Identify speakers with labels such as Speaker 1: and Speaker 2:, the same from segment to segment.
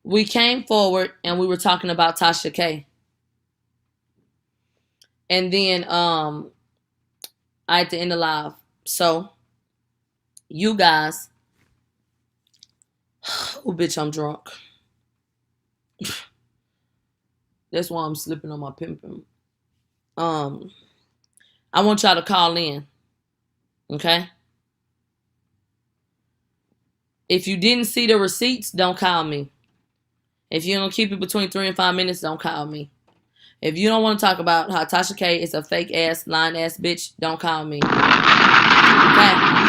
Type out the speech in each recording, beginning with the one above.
Speaker 1: we came forward and we were talking about Tasha K. And then I had to end the live. So you guys, oh bitch, I'm drunk. That's why I'm slipping on my pimping. I want y'all to call in. Okay? If you didn't see the receipts, don't call me. If you don't keep it between 3 and 5 minutes, don't call me. If you don't want to talk about how Tasha K is a fake ass, lying ass bitch, don't call me. Okay?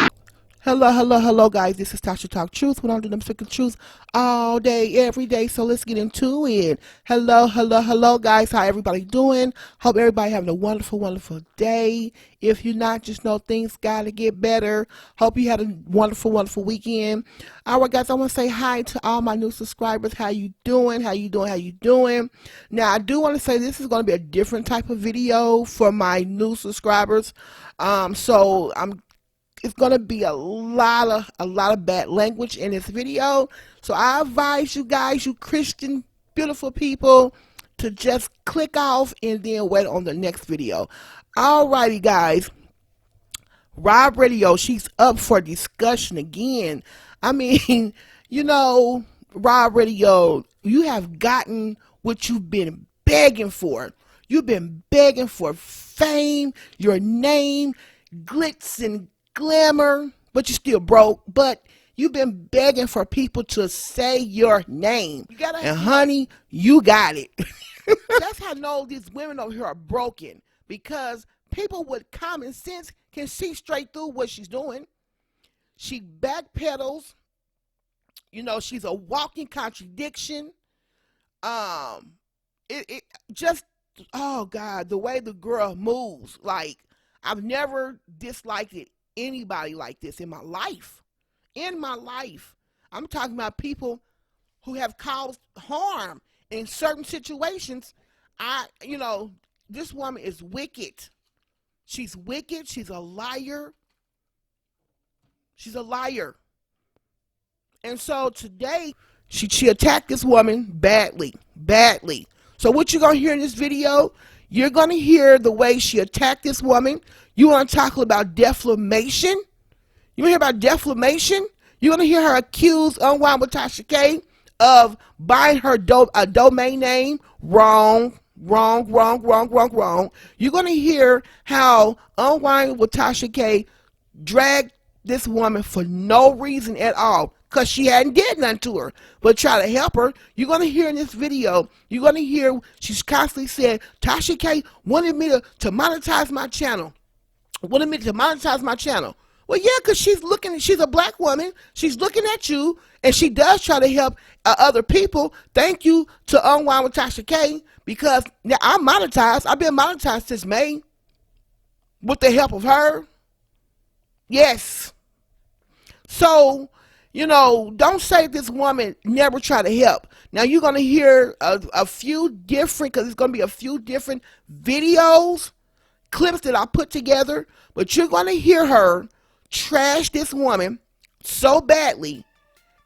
Speaker 2: Hello, guys. This is Tasha Talk Truth. When I'm doing speaking truth all day, every day. So let's get into it. Hello, guys. How everybody doing? Hope everybody having a wonderful day. If you're not, just know things gotta get better. Hope you had a wonderful weekend. All right, guys. I want to say hi to all my new subscribers. How you doing? How you doing? Now, I do want to say this is going to be a different type of video for my new subscribers. It's gonna be a lot of bad language in this video, so I advise you guys, you Christian beautiful people, to just click off and then wait on the next video. Alrighty, guys. Rob Radio, she's up for discussion again. I mean, Rob Radio, you have gotten what you've been begging for. You've been begging for fame, your name, glitz and glamour, but you're still broke. But you've been begging for people to say your name. And honey, you got it. That's how I know these women over here are broken, because people with common sense can see straight through what she's doing. She backpedals. She's a walking contradiction. It just, oh God, the way the girl moves, like, I've never disliked anybody like this in my life. I'm talking about people who have caused harm in certain situations. This woman is wicked. She's wicked. She's a liar. And so today, she attacked this woman badly. So what you're going to hear in this video, you're going to hear the way she attacked this woman. You want to talk about defamation? You want to hear about defamation? You're going to hear her accuse unwinewithtashak of buying her a domain name. Wrong. You're going to hear how unwinewithtashak dragged this woman for no reason at all, because she hadn't did nothing to her, but try to help her. You're going to hear in this video, you're going to hear she's constantly saying, Tasha K wanted me to monetize my channel. Well, yeah, because she's a black woman. She's looking at you, and she does try to help other people. Thank you to unwinewithtashak, because now I'm monetized. I've been monetized since May with the help of her. Yes. So, don't say this woman never tried to help. Now, you're going to hear a few different, because it's going to be a few different videos, clips that I put together, but you're going to hear her trash this woman so badly,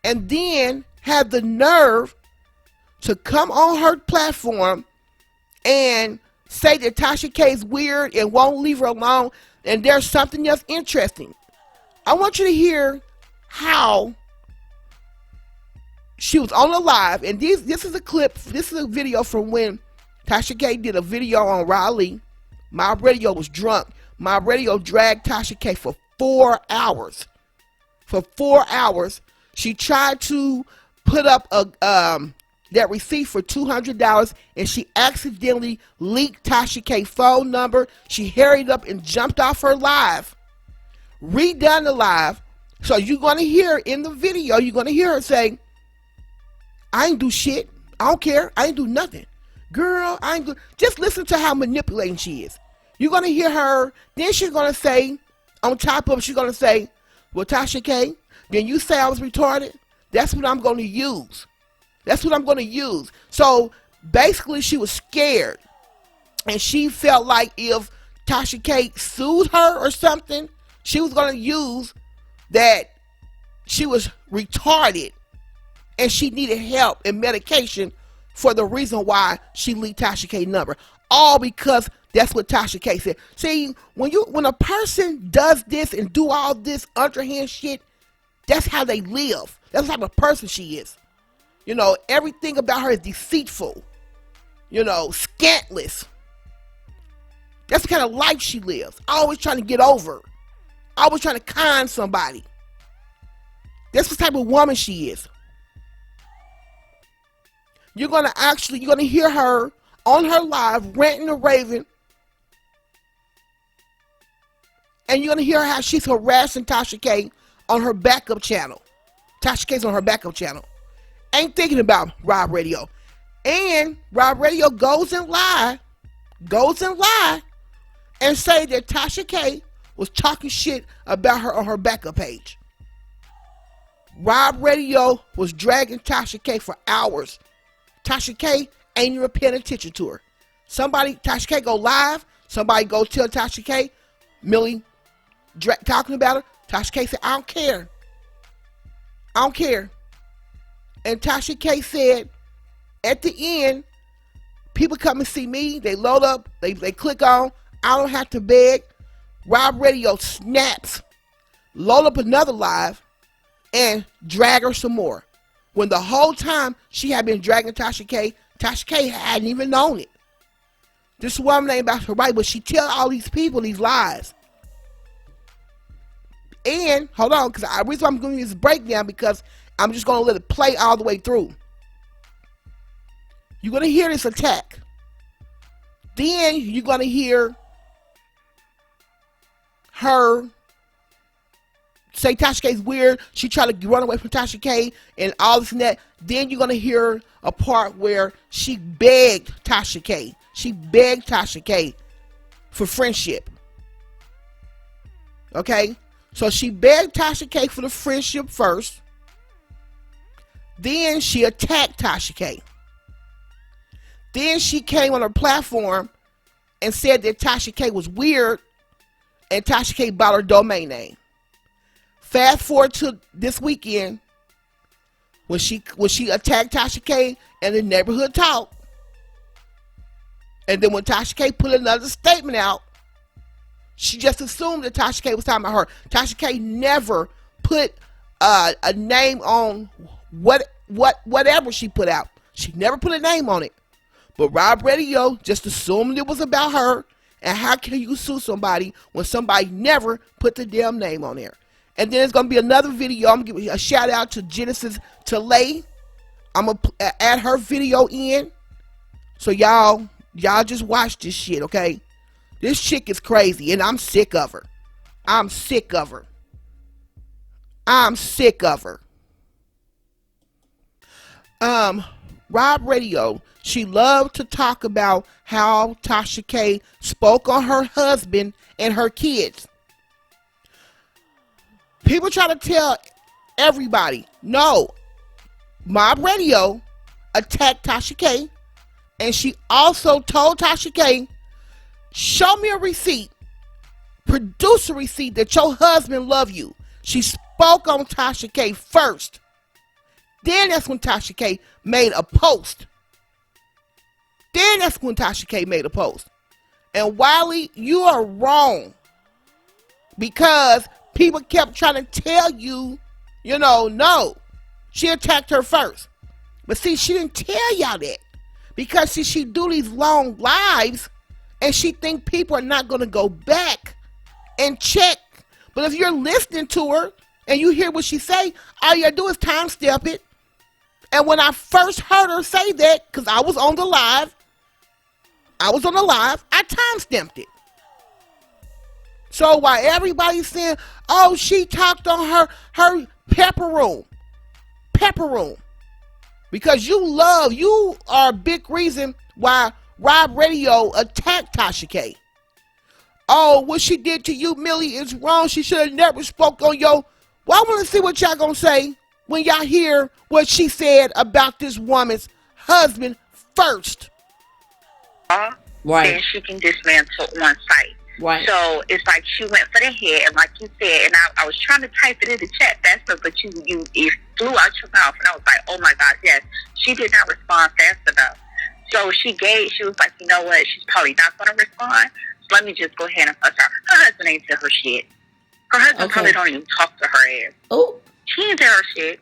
Speaker 2: and then have the nerve to come on her platform and say that Tasha K is weird and won't leave her alone, and there's something else interesting. I want you to hear how she was on the live, and this is a clip, this is a video from when Tasha K did a video on Wiley. My radio was drunk. My radio dragged Tasha K for 4 hours. She tried to put up that receipt for $200, and she accidentally leaked Tasha K's phone number. She hurried up and jumped off her live, redone the live. So you're going to hear in the video, you're going to hear her say, I ain't do shit. I don't care. I ain't do nothing. Girl, I ain't do. Just listen to how manipulating she is. You're going to hear her. Then she's going to say, on top of it, she's going to say, well, Tasha K, then you say I was retarded? That's what I'm going to use. So basically, she was scared. And she felt like if Tasha K sued her or something, she was going to use that she was retarded and she needed help and medication for the reason why she leaked Tasha K's number. All because that's what Tasha K said. See, when a person does this and do all this underhand shit, that's how they live. That's the type of person she is. You know, everything about her is deceitful. You know, scantless. That's the kind of life she lives. Always trying to get over. Always trying to con somebody. That's the type of woman she is. You're gonna hear her on her live ranting and raving, and you're gonna hear how she's harassing Tasha K on her backup channel. Tasha K's on her backup channel. Ain't thinking about Rob Radio. And Rob Radio goes and lie and say that Tasha K was talking shit about her on her backup page. Rob Radio was dragging Tasha K for hours. Tasha K ain't even paying attention to her. Tasha K go live, somebody go tell Tasha K, Millie talking about her. Tasha K said, I don't care. And Tasha K said, at the end, people come and see me, they load up, they click on, I don't have to beg. Rob Radio snaps, load up another live, and drag her some more. When the whole time she had been dragging Tasha K hadn't even known it. This woman ain't about her right, but she tell all these people these lies. And, hold on, because the reason I'm giving you this breakdown, because I'm just going to let it play all the way through. You're going to hear this attack. Then you're going to hear her say Tasha K's weird. She tried to run away from Tasha K and all this and that. Then you're going to hear a part where she begged Tasha K. She begged Tasha K for friendship. Okay? So she begged Tasha K for the friendship first. Then she attacked Tasha K. Then she came on her platform and said that Tasha K was weird and Tasha K bought her domain name. Fast forward to this weekend when she attacked Tasha K in the neighborhood talk. And then when Tasha K put another statement out, she just assumed that Tasha K was talking about her. Tasha K never put a name on whatever she put out. She never put a name on it. But Rob Radio just assumed it was about her. And how can you sue somebody when somebody never put the damn name on there? And then there's going to be another video. I'm going to give a shout out to Genesis Talay. I'm going to add her video in. So y'all just watch this shit, okay? This chick is crazy and I'm sick of her. I'm sick of her. Rob Radio, she loved to talk about how Tasha K spoke on her husband and her kids. People try to tell everybody, no, Mob Radio attacked Tasha K, and she also told Tasha K, show me a receipt, produce a receipt that your husband love you. She spoke on Tasha K first. Then that's when Tasha K made a post. And Wiley, you are wrong. Because people kept trying to tell you, no. She attacked her first. But see, she didn't tell y'all that. Because see, she do these long lives and she think people are not going to go back and check. But if you're listening to her and you hear what she say, all you gotta do is time step it. And when I first heard her say that, because I was on the live, I time stamped it. So while everybody's saying, oh, she talked on her pepper room. Because you are a big reason why Rob Radio attacked Tasha K. Oh, what she did to you, Millie, is wrong. She should have never spoke on your... Well, I want to see what y'all gonna say when y'all hear what she said about this woman's husband first.
Speaker 3: Right. Then she can dismantle on site.
Speaker 1: Right.
Speaker 3: So it's like she went for the head, and like you said, and I was trying to type it in the chat faster, but it flew out your mouth, and I was like, oh my gosh, yes. She did not respond fast enough. So she was like, you know what? She's probably not going to respond. So let me just go ahead and fuss her. Her husband ain't tell her shit. Her husband probably don't even talk to her ass.
Speaker 1: Oh.
Speaker 3: She ain't tell her shit.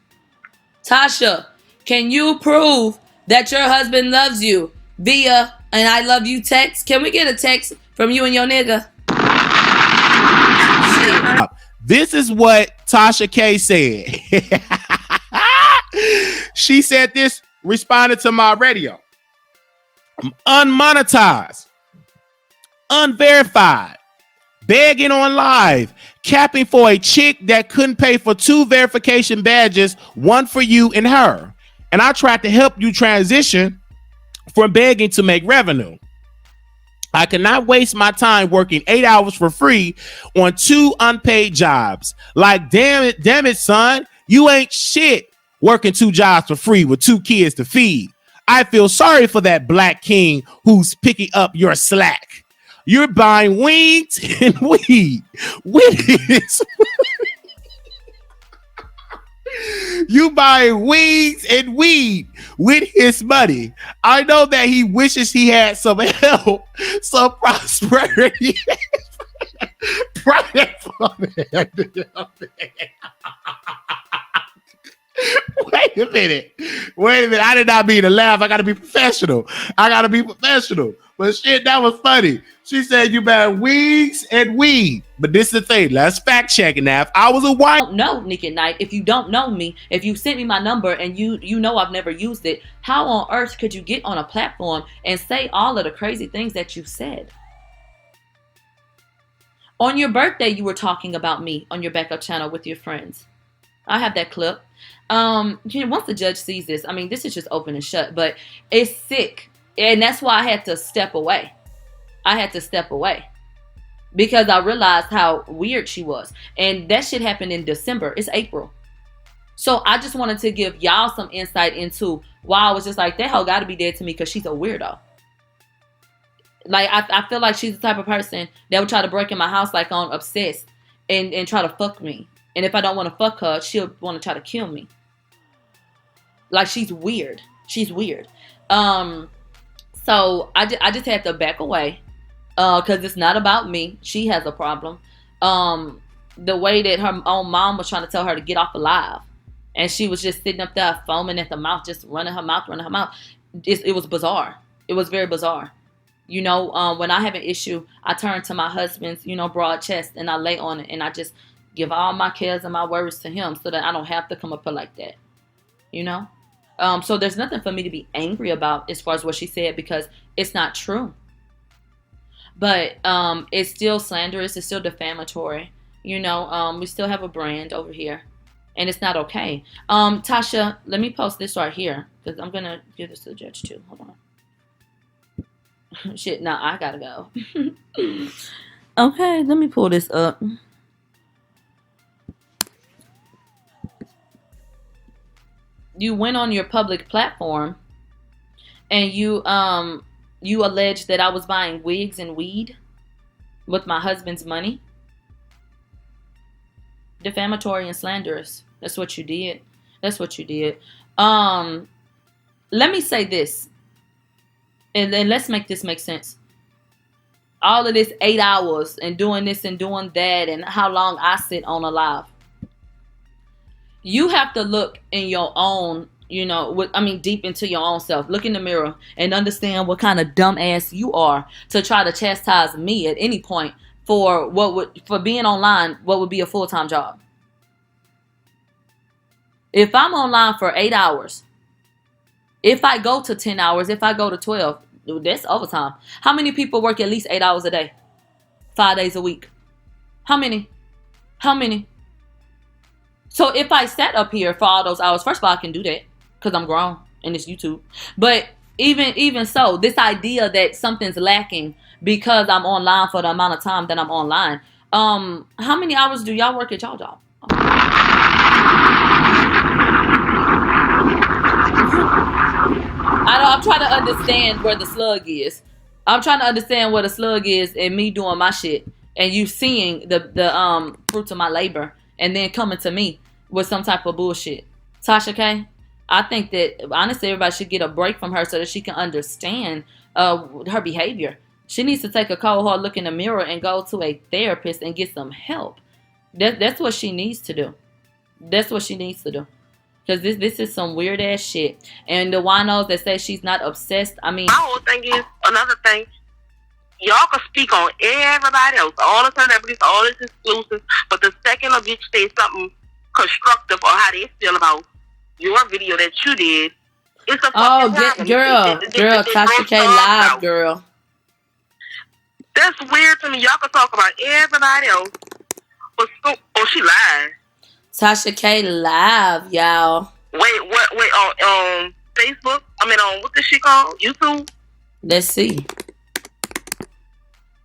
Speaker 1: Tasha, can you prove that your husband loves you via an I love you text? Can we get a text from you and your nigga?
Speaker 2: Shit. This is what Tasha K said. She said this, responded to my radio. I'm unmonetized, unverified, begging on live, capping for a chick that couldn't pay for 2 verification badges, one for you and her. And I tried to help you transition from begging to make revenue. I cannot waste my time working 8 hours for free on 2 unpaid jobs. Like, damn it, son, you ain't shit working 2 jobs for free with 2 kids to feed. I feel sorry for that black king who's picking up your slack. You're buying wings and weed with his. You buying wings and weed with his money. I know that he wishes he had some help, some prosperity. Pray for me. Wait a minute. I did not mean to laugh. I gotta be professional. But shit, that was funny. She said you buy wigs and weed. But this is the thing. Let's fact check it now. If I was a white.
Speaker 1: No, Nick at Night. If you don't know me, if you sent me my number and you know I've never used it, how on earth could you get on a platform and say all of the crazy things that you said? On your birthday, you were talking about me on your backup channel with your friends. I have that clip. Once the judge sees this, I mean, this is just open and shut, but it's sick. And that's why I had to step away. Because I realized how weird she was. And that shit happened in December. It's April. So I just wanted to give y'all some insight into why I was just like, that hoe gotta be dead to me because she's a weirdo. Like, I feel like she's the type of person that would try to break in my house like on Obsessed and try to fuck me. And if I don't want to fuck her, she'll want to try to kill me. Like, she's weird. So I just had to back away. Because it's not about me. She has a problem. The way that her own mom was trying to tell her to get off alive. And she was just sitting up there foaming at the mouth, just running her mouth. It was bizarre. It was very bizarre. When I have an issue, I turn to my husband's, broad chest and I lay on it. And I just give all my cares and my worries to him so that I don't have to come up here like that. So there's nothing for me to be angry about as far as what she said because it's not true. But it's still slanderous. It's still defamatory. We still have a brand over here. And it's not okay. Tasha, let me post this right here. Because I'm going to give this to the judge too. Hold on. Shit, now I got to go. Okay, let me pull this up. You went on your public platform and you alleged that I was buying wigs and weed with my husband's money. Defamatory and slanderous. That's what you did. Let me say this. And then let's make this make sense. All of this 8 hours and doing this and doing that and how long I sit on a live. You have to look in your own, deep into your own self. Look in the mirror and understand what kind of dumbass you are to try to chastise me at any point for being online, what would be a full-time job. If I'm online for 8 hours, if I go to 10 hours, if I go to 12, that's overtime. How many people work at least 8 hours a day? 5 days a week? How many? So if I sat up here for all those hours, first of all, I can do that because I'm grown and it's YouTube. But even so, this idea that something's lacking because I'm online for the amount of time that I'm online. How many hours do y'all work at y'all job? I'm trying to understand where the slug is. I'm trying to understand what a slug is and me doing my shit and you seeing the fruits of my labor and then coming to me with some type of bullshit. Tasha K, I think that honestly everybody should get a break from her so that she can understand her behavior. She needs to take a cold hard look in the mirror and go to a therapist and get some help. That's what she needs to do. That's what she needs to do. Because this is some weird ass shit. And the winos that say she's not obsessed, I mean...
Speaker 3: My whole thing is, another thing, y'all can speak on everybody else, all the celebrities, all this exclusive, but the second a bitch says something constructive or how they feel about your video that you did, it's a fucking problem.
Speaker 1: Girl, Tasha K live, girl.
Speaker 3: That's weird to me. Y'all can talk about everybody else, but she lied.
Speaker 1: Tasha K live, y'all.
Speaker 3: Wait, on Facebook? I mean, on what this shit called? YouTube?
Speaker 1: Let's see.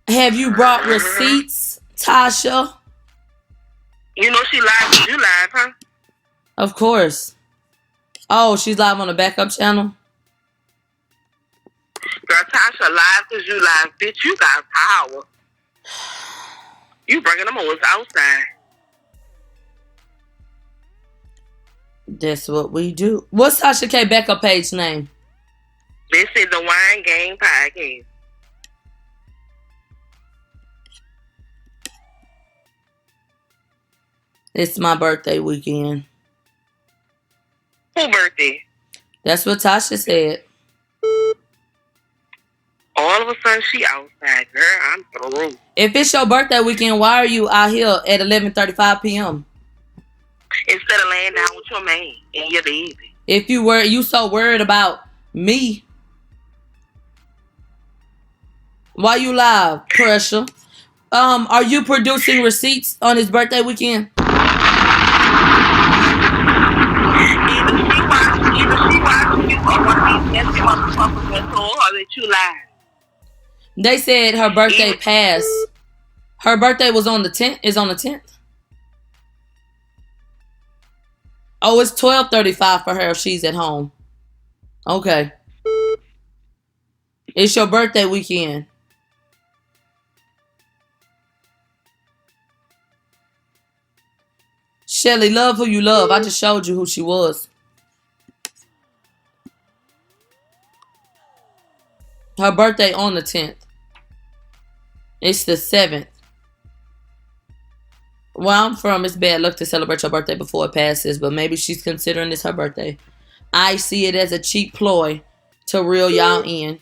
Speaker 1: Have you brought receipts, Tasha?
Speaker 3: You know she live because you live, huh?
Speaker 1: Of course. Oh, she's live on the backup channel?
Speaker 3: Girl, Tasha live because you live. Bitch, you got power. You bringing them on outside.
Speaker 1: That's what we do. What's Tasha K backup page name?
Speaker 3: This is the Wine Game Podcast.
Speaker 1: It's my birthday weekend.
Speaker 3: Who birthday?
Speaker 1: That's what Tasha said.
Speaker 3: All of a sudden, she outside, girl. I'm through.
Speaker 1: If it's your birthday weekend, why are you out here at 11:35 p.m.?
Speaker 3: Instead of laying down with your man and your baby.
Speaker 1: If you so worried about me, why you live, Pressure? Are you producing receipts on his birthday weekend?
Speaker 3: Either she watched you or one of these nasty motherfuckers that told her that you lied.
Speaker 1: They said her birthday passed. Her birthday was on the 10th. Is on the 10th. Oh, it's 12:35 for her if she's at home. Okay. It's your birthday weekend. Shelly, love who you love. I just showed you who she was. Her birthday on the 10th. It's the 7th. Where I'm from, it's bad luck to celebrate your birthday before it passes, but maybe she's considering this her birthday. I see it as a cheap ploy to reel y'all in.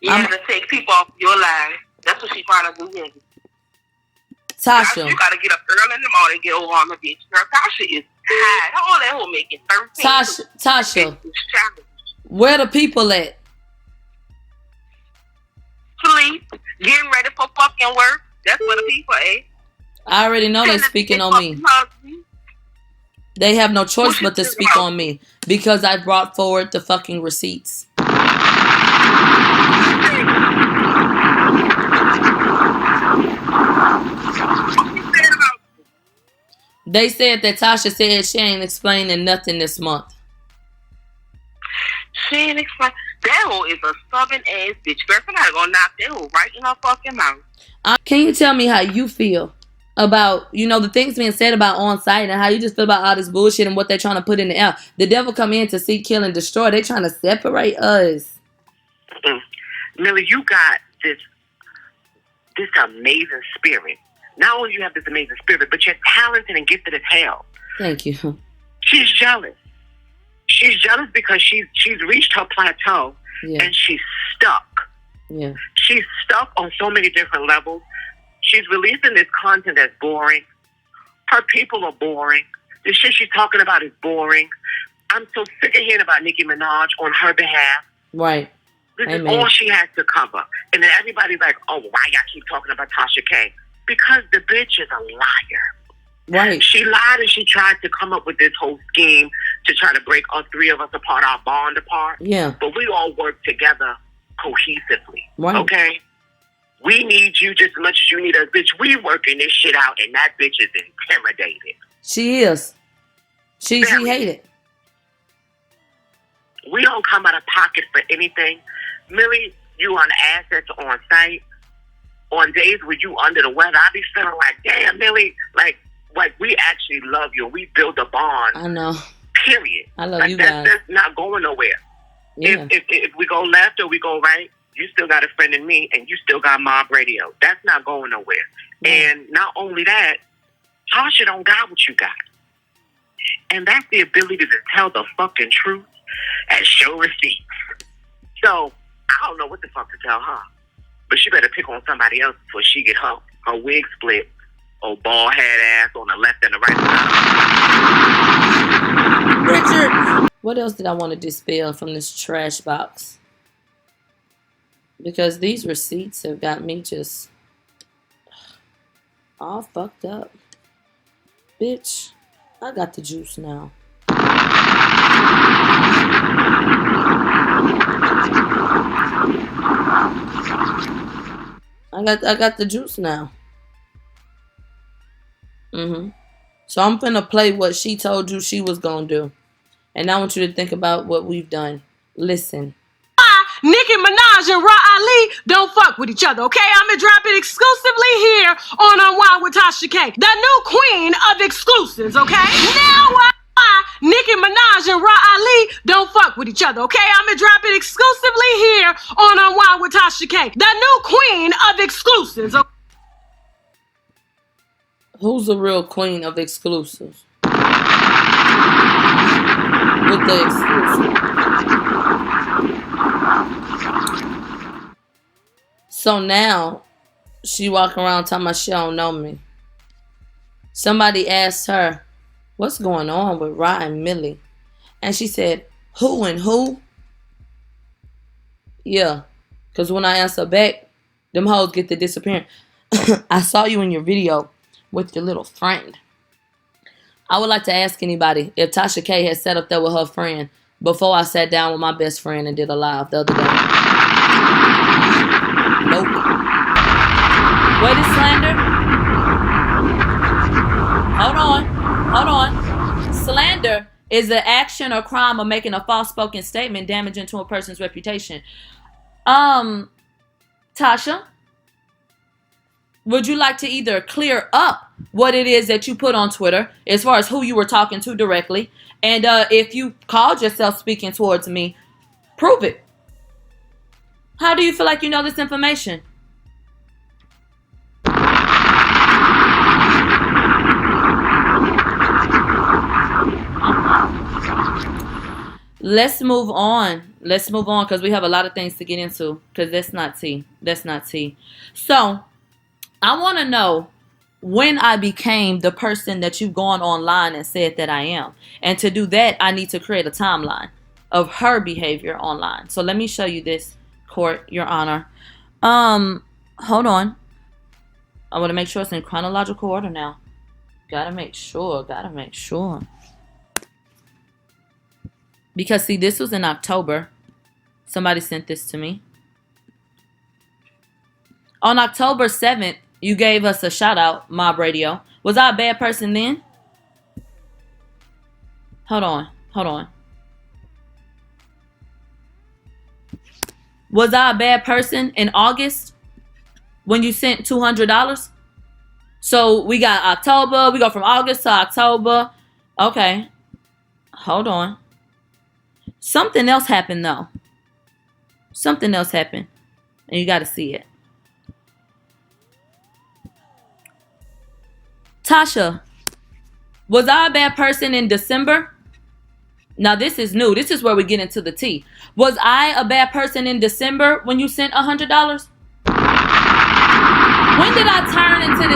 Speaker 3: Yeah, to take people off your life. That's what she's trying to do here.
Speaker 1: Tasha.
Speaker 3: You gotta get up early in the morning and get over on the bitch. Girl, Tasha is tired. How old that hoe making? 13?
Speaker 1: Tasha. Where the people at?
Speaker 3: Sleep. Getting ready for fucking work. That's where the people at.
Speaker 1: I already know they're speaking on me. They have no choice but to speak on me because I brought forward the fucking receipts. They said that Tasha said she ain't explaining nothing this month.
Speaker 3: She ain't explaining. That hoe is a stubborn ass bitch. Girl, somebody gonna knock that hoe right in her fucking mouth.
Speaker 1: Can you tell me how you feel about, the things being said about on site and how you just feel about all this bullshit and what they're trying to put in the air? The devil come in to seek, kill, and destroy. They're trying to separate us.
Speaker 4: Millie, you got this amazing spirit. Not only do you have this amazing spirit, but you're talented and gifted as hell.
Speaker 1: Thank you.
Speaker 4: She's jealous. She's jealous because she's reached her plateau and she's stuck.
Speaker 1: Yeah.
Speaker 4: She's stuck on so many different levels. She's releasing this content that's boring. Her people are boring. The shit she's talking about is boring. I'm so sick of hearing about Nicki Minaj on her behalf.
Speaker 1: Right.
Speaker 4: This is all she has to cover. And then everybody's like, oh, why y'all keep talking about Tasha K? Because the bitch is a liar.
Speaker 1: Right.
Speaker 4: She lied and she tried to come up with this whole scheme to try to break all three of us apart, our bond apart.
Speaker 1: Yeah.
Speaker 4: But we all work together cohesively.
Speaker 1: Right.
Speaker 4: Okay? We need you just as much as you need us. Bitch, we working this shit out and that bitch is intimidated.
Speaker 1: She is. She hated.
Speaker 4: We don't come out of pocket for anything. Millie, you on assets on site, on days where you under the weather, I be feeling like, damn, Millie, like we actually love you. We build a bond.
Speaker 1: I know.
Speaker 4: Period.
Speaker 1: I love
Speaker 4: like
Speaker 1: you guys.
Speaker 4: That's not going nowhere.
Speaker 1: Yeah.
Speaker 4: If we go left or we go right, you still got a friend in me, and you still got Mob Radio. That's not going nowhere. Yeah. And not only that, Tasha don't got what you got. And that's the ability to tell the fucking truth and show receipts. So, I don't know what the fuck to tell her. But she better pick on somebody else before she get her wig split or bald head ass on the left and the right side.
Speaker 1: Richard! What else did I want to dispel from this trash box? Because these receipts have got me just all fucked up. Bitch, I got the juice now. I got the juice now. So I'm finna play what she told you she was gonna do. And I want you to think about what we've done. Listen.
Speaker 5: Nicki Minaj and Ali don't fuck with each other, okay? I'm gonna drop it exclusively here on unwinewithtashak, the new queen of exclusives, okay? Now why Nicki Minaj and Ali don't fuck with each other, okay? I'm gonna drop it exclusively here on unwinewithtashak, the new queen of exclusives, okay?
Speaker 1: Who's the real queen of exclusives? With the exclusive. So now, she walk around talking about she don't know me. Somebody asked her, what's going on with Ra and Millie? And she said, who and who? Yeah, because when I answer back, them hoes get to disappearing. I saw you in your video with your little friend. I would like to ask anybody if Tasha K had sat up there with her friend before I sat down with my best friend and did a live the other day. Nope. What is slander? Hold on. Slander is the action or crime of making a false spoken statement damaging to a person's reputation. Tasha, would you like to either clear up what it is that you put on Twitter as far as who you were talking to directly, and if you called yourself speaking towards me, prove it. How do you feel like you know this information? Let's move on because we have a lot of things to get into, because that's not tea. So I want to know when I became the person that you've gone online and said that I am. And to do that, I need to create a timeline of her behavior online. So let me show you this, court, your honor. Hold on. I want to make sure it's in chronological order now. Gotta make sure. Because see, this was in October. Somebody sent this to me. On October 7th, you gave us a shout out, Mob Radio. Was I a bad person then? Hold on. Was I a bad person in August when you sent $200? So we got October. We go from August to October. Okay. Hold on. Something else happened though. And you got to see it. Tasha, was I a bad person in December? Now this is new. This is where we get into the tea. Was I a bad person in December when you sent $100? When did I turn into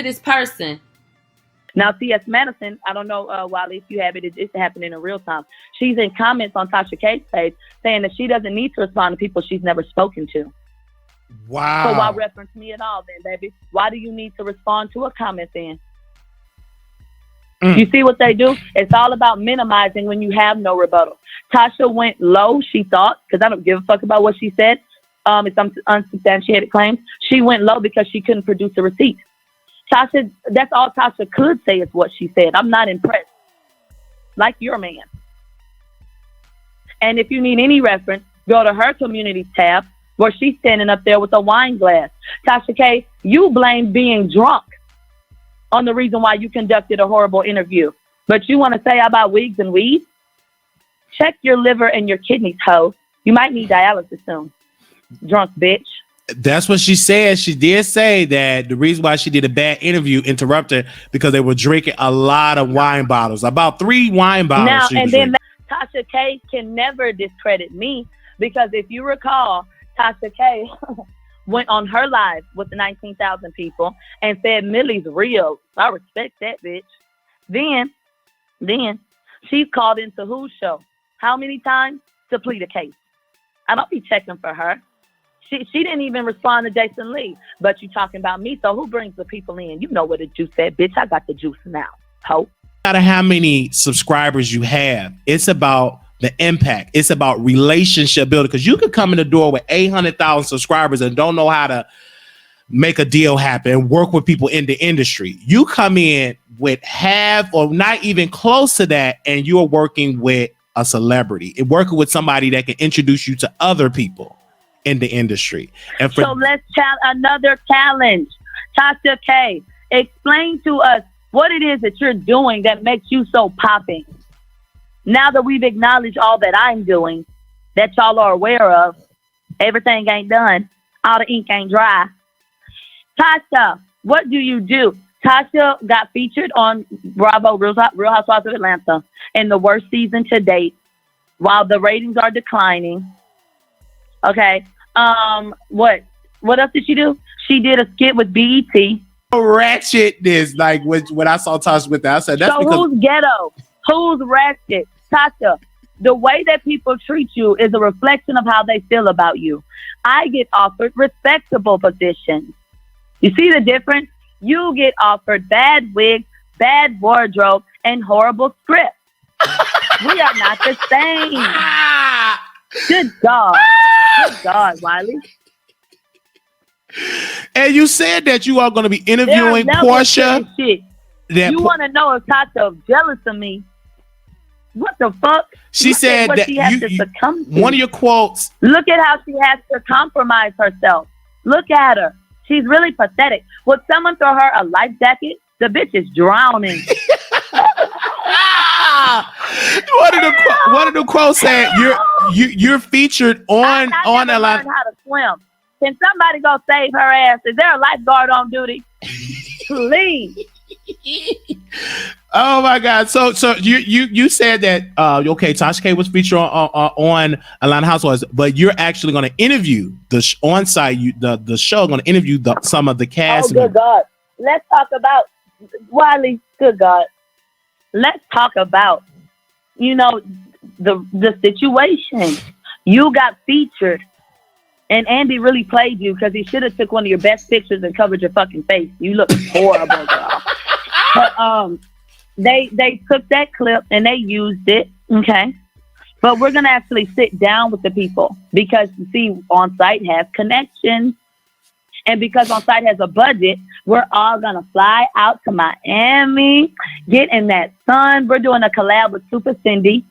Speaker 1: this person?
Speaker 6: Now, C.S. Madison, I don't know, Wiley, if you have it, it's happening in real time. She's in comments on Tasha K's page saying that she doesn't need to respond to people she's never spoken to.
Speaker 2: Wow.
Speaker 6: So why reference me at all then, baby? Why do you need to respond to a comment then? You see what they do? It's all about minimizing when you have no rebuttal. Tasha went low, she thought, because I don't give a fuck about what she said. It's unsubstantiated claims. She went low because she couldn't produce a receipt. Tasha, that's all Tasha could say is what she said. I'm not impressed. Like your man. And if you need any reference, go to her community tab where she's standing up there with a wine glass. Tasha K, you blame being drunk on the reason why you conducted a horrible interview. But you want to say about wigs and weed? Check your liver and your kidneys, ho. You might need dialysis soon. Drunk bitch.
Speaker 7: That's what she said. She did say that the reason why she did a bad interview interrupted because they were drinking a lot of wine bottles, about 3 wine bottles.
Speaker 6: Now, and then Tasha K can never discredit me because if you recall, Tasha K went on her live with the 19,000 people and said Millie's real. I respect that bitch. Then she's called into whose show? How many times? To plead a case. I don't be checking for her. She didn't even respond to Jason Lee, but you talking about me. So who brings the people in? You know what the juice said, bitch. I got the juice now. Ho. No
Speaker 7: matter how many subscribers you have, it's about the impact. It's about relationship building, because you could come in the door with 800,000 subscribers and don't know how to make a deal happen and work with people in the industry. You come in with half or not even close to that, and you're working with a celebrity and working with somebody that can introduce you to other people in the industry. And
Speaker 6: so let's another challenge. Tasha K, explain to us what it is that you're doing that makes you so popping. Now that we've acknowledged all that I'm doing, that y'all are aware of, everything ain't done, all the ink ain't dry. Tasha, what do you do? Tasha got featured on Bravo, Real Housewives of Atlanta, in the worst season to date, while the ratings are declining. Okay. What else did she do? She did a skit with BET.
Speaker 7: Ratchetness, like when I saw Tasha with that, I said, that's
Speaker 6: so
Speaker 7: because
Speaker 6: who's ghetto? Who's ratchet? Tasha, the way that people treat you is a reflection of how they feel about you. I get offered respectable positions. You see the difference? You get offered bad wigs, bad wardrobe, and horrible scripts. We are not the same. Good God. Good God, Wiley.
Speaker 7: And you said that you are going to be interviewing Portia.
Speaker 6: You want to know if Tasha is jealous of me? What the fuck?
Speaker 7: She said that
Speaker 6: she has to succumb to.
Speaker 7: One of your quotes.
Speaker 6: Look at how she has to compromise herself. Look at her. She's really pathetic. Would someone throw her a life jacket? The bitch is drowning.
Speaker 7: One of the quotes said you're featured on
Speaker 6: I never learned how to swim. Can somebody go save her ass? Is there a lifeguard on duty? Please.
Speaker 7: Oh my God! So you said that okay, Tasha K was featured on Atlanta Housewives, but you're actually going to interview on site. The show going to interview some of the cast.
Speaker 6: Oh, good God! Let's talk about Wiley. Good God! Let's talk about the situation. You got featured, and Andy really played you because he should have took one of your best pictures and covered your fucking face. You look horrible, girl. But they took that clip and they used it, okay? But we're gonna actually sit down with the people because you see, On Site has connections, and because On Site has a budget, we're all gonna fly out to Miami, get in that sun. We're doing a collab with Super Cindy,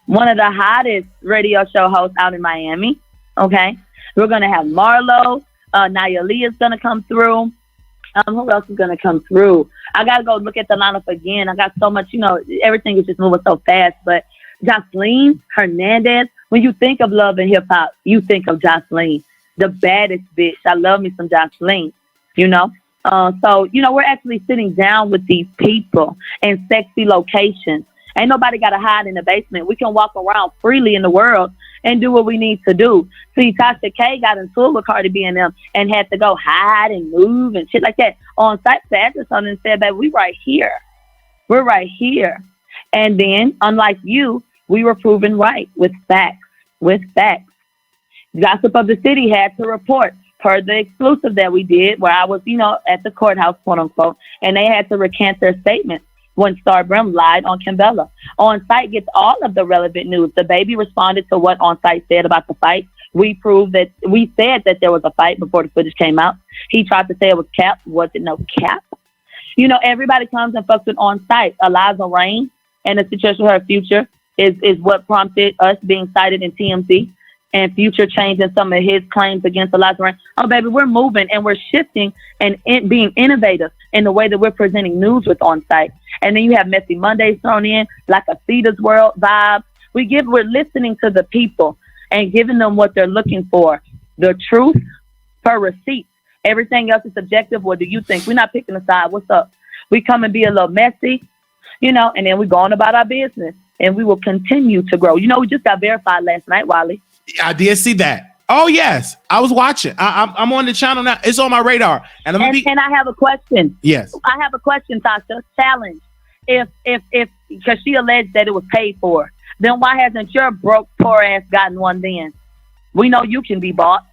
Speaker 6: one of the hottest radio show hosts out in Miami. Okay, we're gonna have Marlo, Nia Lee is gonna come through. Who else is gonna come through? I gotta go look at the lineup again. I got so much, everything is just moving so fast. But Jocelyn Hernandez, when you think of love and hip hop, you think of Jocelyn, the baddest bitch. I love me some Jocelyn, So, we're actually sitting down with these people in sexy locations. Ain't nobody got to hide in the basement. We can walk around freely in the world and do what we need to do. See, Tasha K got into it with Cardi B and them and had to go hide and move and shit like that. On Site said something and said, "Baby, we right here. We're right here." And then, unlike you, we were proven right with facts. Gossip of the City had to report per the exclusive that we did where I was, at the courthouse, quote unquote, and they had to recant their statement when Star Brim lied on Kimbella. On Site gets all of the relevant news. The baby responded to what On Site said about the fight. We said that there was a fight before the footage came out. He tried to say it was cap. Was it no cap? Everybody comes and fucks with On Site. Eliza Reign and the situation with her future. is what prompted us being cited in TMZ and Future changing some of his claims against Eliza Rant. Oh, baby, we're moving and we're shifting and being innovative in the way that we're presenting news with On Site. And then you have Messy Mondays thrown in, like a Cedar's World vibe. We're listening to the people and giving them what they're looking for. The truth per receipt. Everything else is subjective. What do you think? We're not picking a side. What's up? We come and be a little messy, and then we go on about our business. And we will continue to grow. We just got verified last night, Wiley.
Speaker 7: I did see that. Oh yes, I was watching. I'm on the channel now. It's on my radar. And
Speaker 6: I have a question.
Speaker 7: Yes,
Speaker 6: I have a question, Tasha. Challenge. If because she alleged that it was paid for, then why hasn't your broke poor ass gotten one? Then we know you can be bought.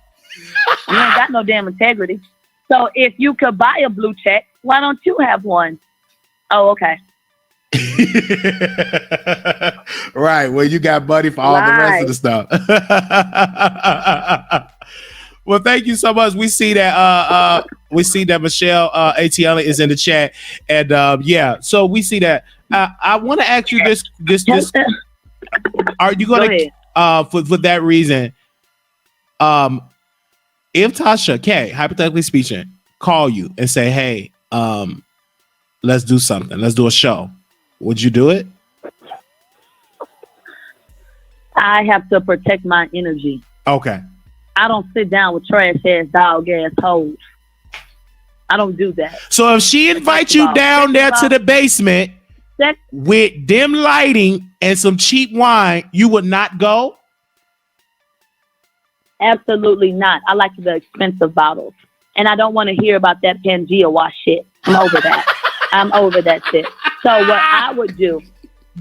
Speaker 6: You ain't got no damn integrity. So if you could buy a blue check, why don't you have one? Oh, okay.
Speaker 7: Right. Well, you got money for all the rest of the stuff. Well, thank you so much. We see that Michelle ATL is in the chat, and so we see that. I want to ask you this. Are you going to for that reason? If Tasha K, hypothetically speaking, call you and say, "Hey, let's do something. Let's do a show," would you do it?
Speaker 6: I have to protect my energy.
Speaker 7: Okay.
Speaker 6: I don't sit down with trash ass dog ass hoes. I don't do that.
Speaker 7: So if she invites you down there to the basement with dim lighting and some cheap wine, you would not go?
Speaker 6: Absolutely not. I like the expensive bottles. And I don't want to hear about that Pangea wash shit. I'm over that. I'm over that shit. So what I would do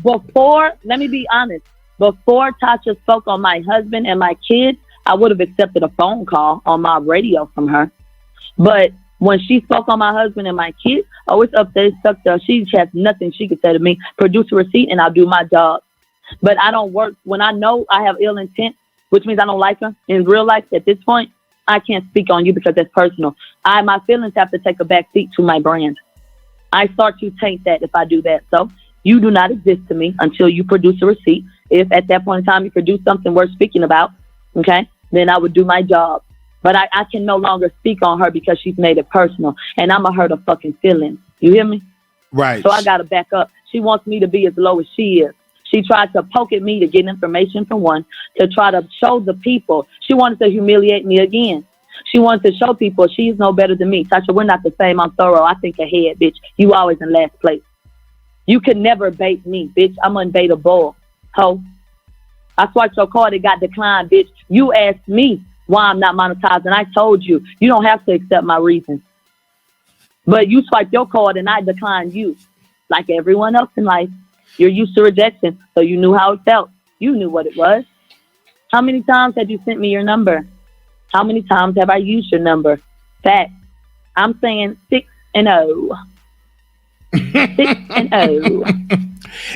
Speaker 6: let me be honest, before Tasha spoke on my husband and my kids, I would have accepted a phone call on my radio from her. But when she spoke on my husband and my kids, it's up there, stuck there. She has nothing she could say to me. Produce a receipt and I'll do my job. But I don't work when I know I have ill intent, which means I don't like her in real life. At this point, I can't speak on you because that's personal. My feelings have to take a back seat to my brand. I start to taint that if I do that. So you do not exist to me until you produce a receipt. If at that point in time you produce something worth speaking about, okay, then I would do my job. But I can no longer speak on her because she's made it personal. And I'm going to hurt her fucking feelings. You hear me?
Speaker 7: Right.
Speaker 6: So I got to back up. She wants me to be as low as she is. She tried to poke at me to get information from one, to try to show the people. She wanted to humiliate me again. She wanted to show people she's no better than me. Tasha, we're not the same. I'm thorough. I think ahead, bitch. You always in last place. You could never bait me, bitch. I'm unbaitable. Ho. I swiped your card. It got declined, bitch. You asked me why I'm not monetized, and I told you, you don't have to accept my reasons. But you swiped your card, and I declined you. Like everyone else in life, you're used to rejection, so you knew how it felt. You knew what it was. How many times have you sent me your number? How many times have I used your number? Fact. I'm saying 6-0. 6-0.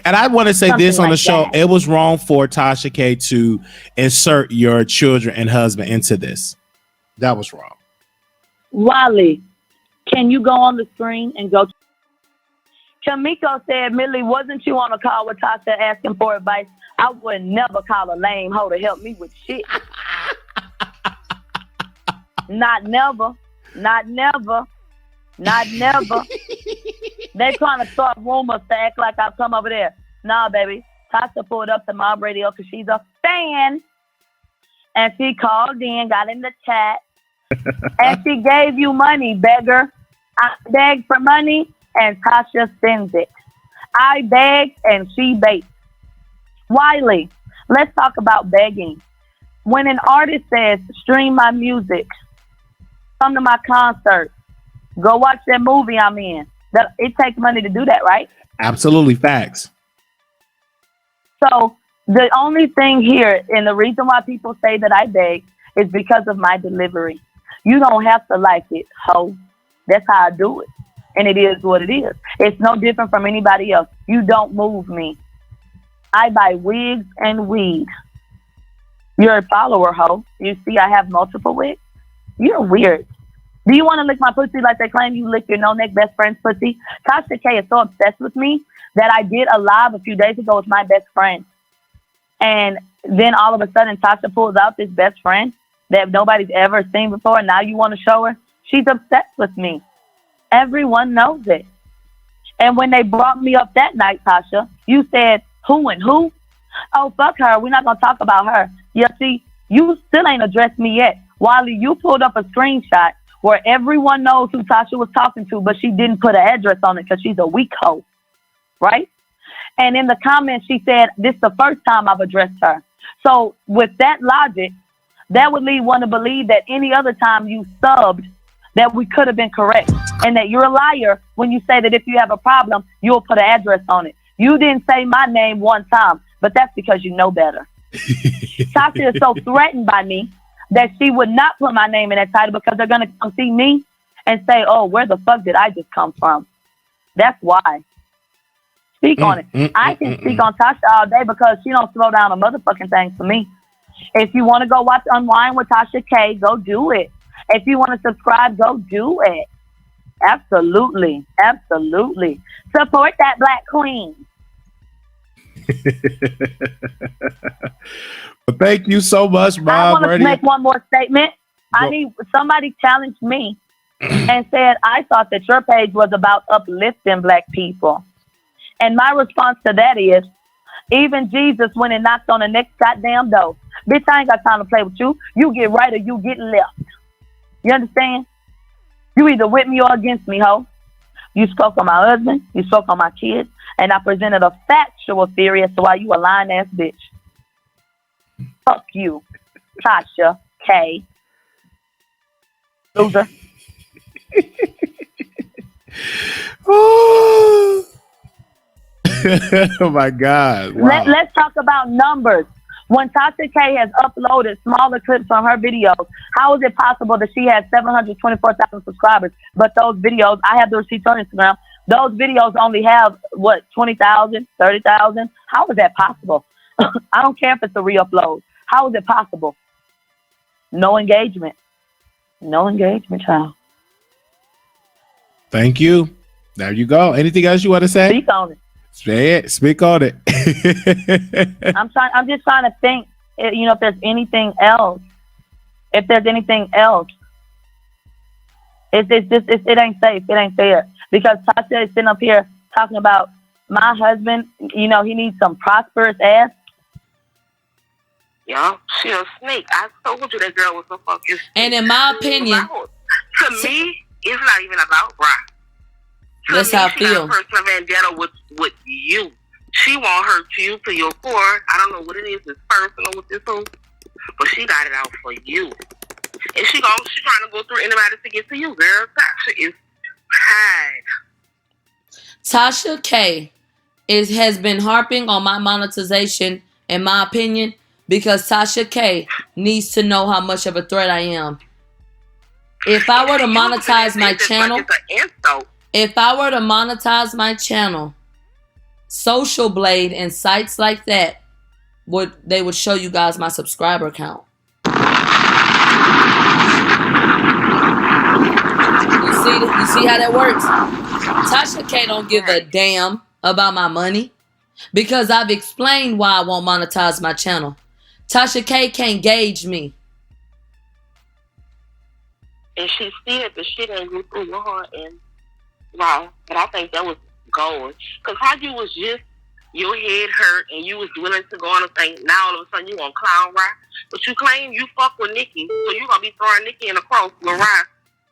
Speaker 7: And I want to say
Speaker 6: Something
Speaker 7: this on the
Speaker 6: like
Speaker 7: show.
Speaker 6: that.
Speaker 7: It was wrong for Tasha K to insert your children and husband into this. That was wrong.
Speaker 6: Wiley, can you go on the screen and go? Kamiko said, Millie, wasn't you on a call with Tasha asking for advice? I would never call a lame hoe to help me with shit. Not never. Not never. Not never. They trying to start rumors to act like I've come over there. Nah, baby. Tasha pulled up to my radio because she's a fan. And she called in, got in the chat. And she gave you money, beggar. I begged for money, and Tasha sends it. I begged, and she baked. Wiley, let's talk about begging. When an artist says, stream my music, come to my concert, go watch that movie I'm in, it takes money to do that, right?
Speaker 7: Absolutely. Facts.
Speaker 6: So the only thing here, and the reason why people say that I beg, is because of my delivery. You don't have to like it, ho. That's how I do it. And it is what it is. It's no different from anybody else. You don't move me. I buy wigs and weed. You're a follower, ho. You see I have multiple wigs? You're weird. Do you want to lick my pussy like they claim you lick your no-neck best friend's pussy? Tasha K is so obsessed with me that I did a live a few days ago with my best friend. And then all of a sudden, Tasha pulls out this best friend that nobody's ever seen before. And now you want to show her? She's obsessed with me. Everyone knows it. And when they brought me up that night, Tasha, you said, who and who? Oh, fuck her. We're not going to talk about her. You see, you still ain't addressed me yet. Wiley, you pulled up a screenshot where everyone knows who Tasha was talking to, but she didn't put an address on it because she's a weak hoe. Right? And in the comments, she said, this is the first time I've addressed her. So with that logic, that would lead one to believe that any other time you subbed, that we could have been correct. And that you're a liar when you say that if you have a problem, you'll put an address on it. You didn't say my name one time, but that's because you know better. Tasha is so threatened by me that she would not put my name in that title because they're going to come see me and say, oh, where the fuck did I just come from? That's why. Speak on it. I can speak on Tasha all day because she don't slow down a motherfucking thing for me. If you want to go watch Unwind with Tasha K, go do it. If you want to subscribe, go do it. Absolutely. Absolutely. Support that black queen.
Speaker 7: Well, thank you so much, Mom.
Speaker 6: I want to make one more statement. I need somebody challenged me and said, I thought that your page was about uplifting black people. And my response to that is, even Jesus went and knocked on the next goddamn door. Bitch, I ain't got time to play with you. You get right or you get left. You understand? You either with me or against me, ho. You spoke on my husband, you spoke on my kids, and I presented a factual theory as to why you a lying ass bitch. Fuck you, Tasha K. Loser.
Speaker 7: Oh my God. Wow.
Speaker 6: Let's talk about numbers. When Tasha K has uploaded smaller clips from her videos, how is it possible that she has 724,000 subscribers, but those videos, I have the receipts on Instagram, those videos only have, 20,000, 30,000? How is that possible? I don't care if it's a re-upload. How is it possible? No engagement. No engagement, child.
Speaker 7: Thank you. There you go. Anything else you want to say?
Speaker 6: Speak on it.
Speaker 7: Say it. Speak on it.
Speaker 6: I'm just trying to think, if there's anything else. If there's anything else. It ain't safe. It ain't fair. Because Tasha is sitting up here talking about my husband, he needs some prosperous ass.
Speaker 4: Yeah, she a snake. I told you that girl was a fucking snake.
Speaker 1: And in my opinion,
Speaker 4: to me, it's not even about Brock.
Speaker 1: That's how I feel.
Speaker 4: She's not a personal vendetta with you. She won't hurt you to your core. I don't know what it is. It's personal with this whole, but she got it out for you. And she's trying to go through anybody to get to you, girl. Tasha is tired.
Speaker 1: Tasha K has been harping on my monetization, in my opinion, because Tasha K needs to know how much of a threat I am. If I were to monetize my channel, Social Blade and sites like that would show you guys my subscriber count. You see how that works? Tasha K don't give a damn about my money because I've explained why I won't monetize my channel. Tasha K can't gauge me.
Speaker 4: And she said the shit ain't go through with her and wow, but I think that was gold. Because how you was just, your head hurt and you was willing to go on a thing, now all of a sudden you on clown ride. But you claim you fuck with Nikki, so you gonna be throwing Nikki in the cross with ride.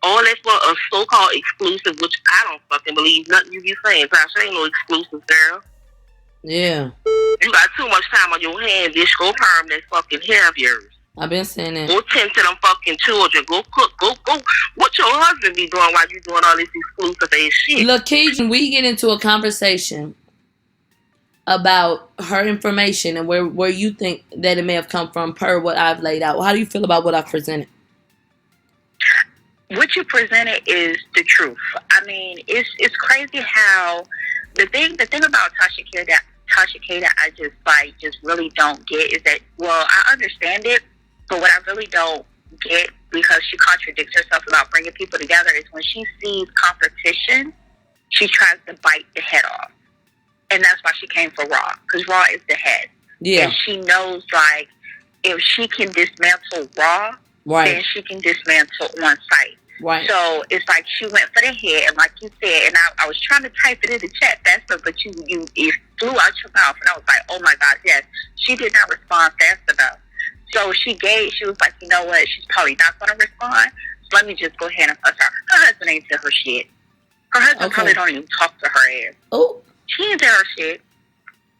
Speaker 4: All that's for a so-called exclusive, which I don't fucking believe nothing you be saying. Tasha ain't no exclusive, girl.
Speaker 1: Yeah.
Speaker 4: You got too much time on your hands, bitch. Go perm that fucking hair of yours.
Speaker 1: I've been saying that.
Speaker 4: Go tend to them fucking children. Go cook. Go. What your husband be doing while you doing all this exclusive ass shit?
Speaker 1: Look, Cajun, we get into a conversation about her information and where you think that it may have come from per what I've laid out. How do you feel about what I've presented?
Speaker 3: What you presented is the truth. I mean, it's crazy how the thing about Tasha K that I just really don't get is that, well, I understand it, but what I really don't get, because she contradicts herself about bringing people together, is when she sees competition, she tries to bite the head off. And that's why she came for Raw, because Raw is the head.
Speaker 1: Yeah.
Speaker 3: And she knows, like, if she can dismantle raw,
Speaker 1: Right.
Speaker 3: then she can dismantle on site.
Speaker 1: Right.
Speaker 3: So it's like she went for the head, and like you said, and I was trying to type it in the chat faster, but it flew out your mouth, and I was like, oh my gosh, yes. She did not respond fast enough. So she was like, you know what, she's probably not going to respond, so let me just go ahead and fuss her. Her husband ain't tell her shit. Her husband probably don't even talk to her ass.
Speaker 1: Oh.
Speaker 3: She ain't tell her shit.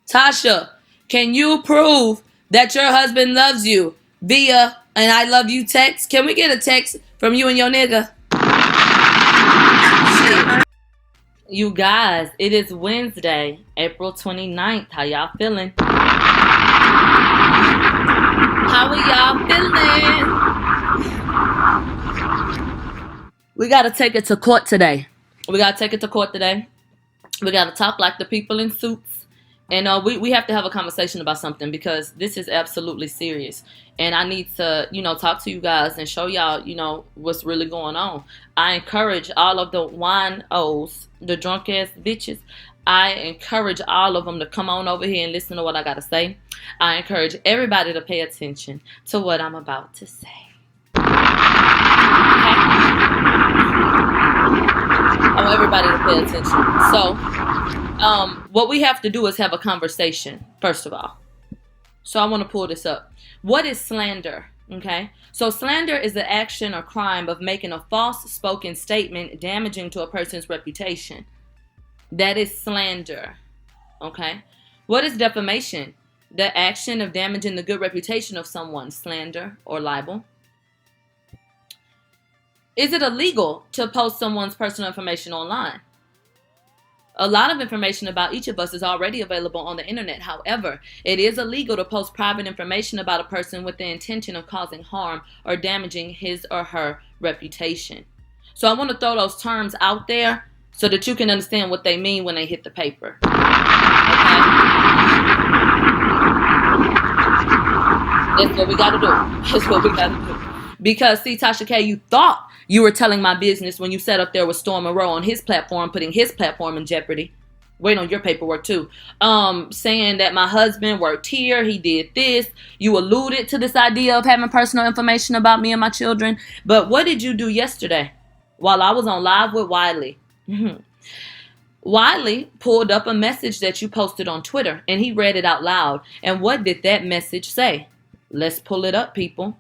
Speaker 1: Tasha, can you prove that your husband loves you via an I love you text? Can we get a text from you and your nigga? Shit. You guys, it is Wednesday, April 29th. How y'all feeling? How are y'all feeling? We got to take it to court today. We got to talk like the people in suits. And we have to have a conversation about something, because this is absolutely serious. And I need to, talk to you guys and show y'all, what's really going on. I encourage all of the wine-os, the drunk-ass bitches, I encourage all of them to come on over here and listen to what I got to say. I encourage everybody to pay attention to what I'm about to say. Okay? I want everybody to pay attention. So, what we have to do is have a conversation, first of all. So I want to pull this up. What is slander? Okay. So slander is the action or crime of making a false spoken statement damaging to a person's reputation. That is slander. Okay. What is defamation? The action of damaging the good reputation of someone, slander or libel. Is it illegal to post someone's personal information online? A lot of information about each of us is already available on the internet. However, it is illegal to post private information about a person with the intention of causing harm or damaging his or her reputation. So I want to throw those terms out there so that you can understand what they mean when they hit the paper. Okay? That's what we got to do. That's what we got to do. Because, see, Tasha K, you thought you were telling my business when you sat up there with Storm and Rowe on his platform, putting his platform in jeopardy. Wait on your paperwork, too. Saying that my husband worked here, he did this. You alluded to this idea of having personal information about me and my children. But what did you do yesterday while I was on live with Wiley? Wiley pulled up a message that you posted on Twitter, and he read it out loud. And what did that message say? Let's pull it up, people.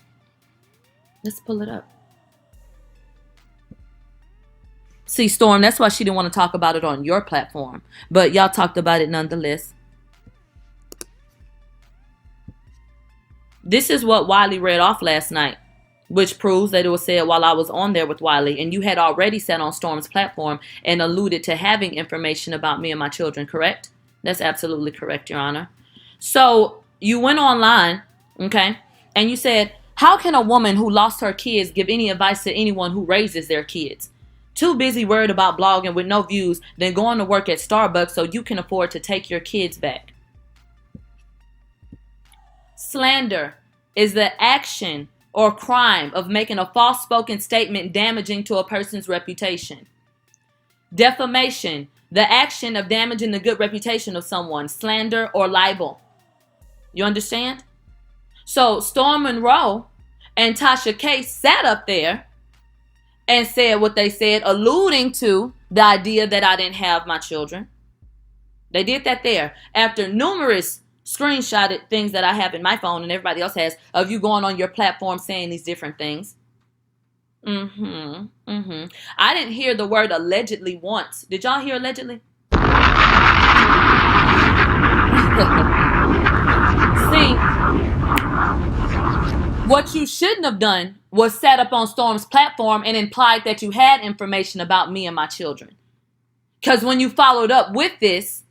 Speaker 1: Let's pull it up. See, Storm, that's why she didn't want to talk about it on your platform. But y'all talked about it nonetheless. This is what Wiley read off last night, which proves that it was said while I was on there with Wiley. And you had already sat on Storm's platform and alluded to having information about me and my children, correct? That's absolutely correct, Your Honor. So you went online, okay, and you said, how can a woman who lost her kids give any advice to anyone who raises their kids? Too busy worried about blogging with no views than going to work at Starbucks so you can afford to take your kids back. Slander is the action or crime of making a false spoken statement damaging to a person's reputation. Defamation, the action of damaging the good reputation of someone, slander or libel. You understand? So Storm and Rowe and Tasha K sat up there and said what they said, alluding to the idea that I didn't have my children. They did that there after numerous screenshotted things that I have in my phone and everybody else has of you going on your platform saying these different things. I didn't hear the word allegedly once. Did y'all hear allegedly? See, what you shouldn't have done was sat up on Storm's platform and implied that you had information about me and my children. Because when you followed up with this,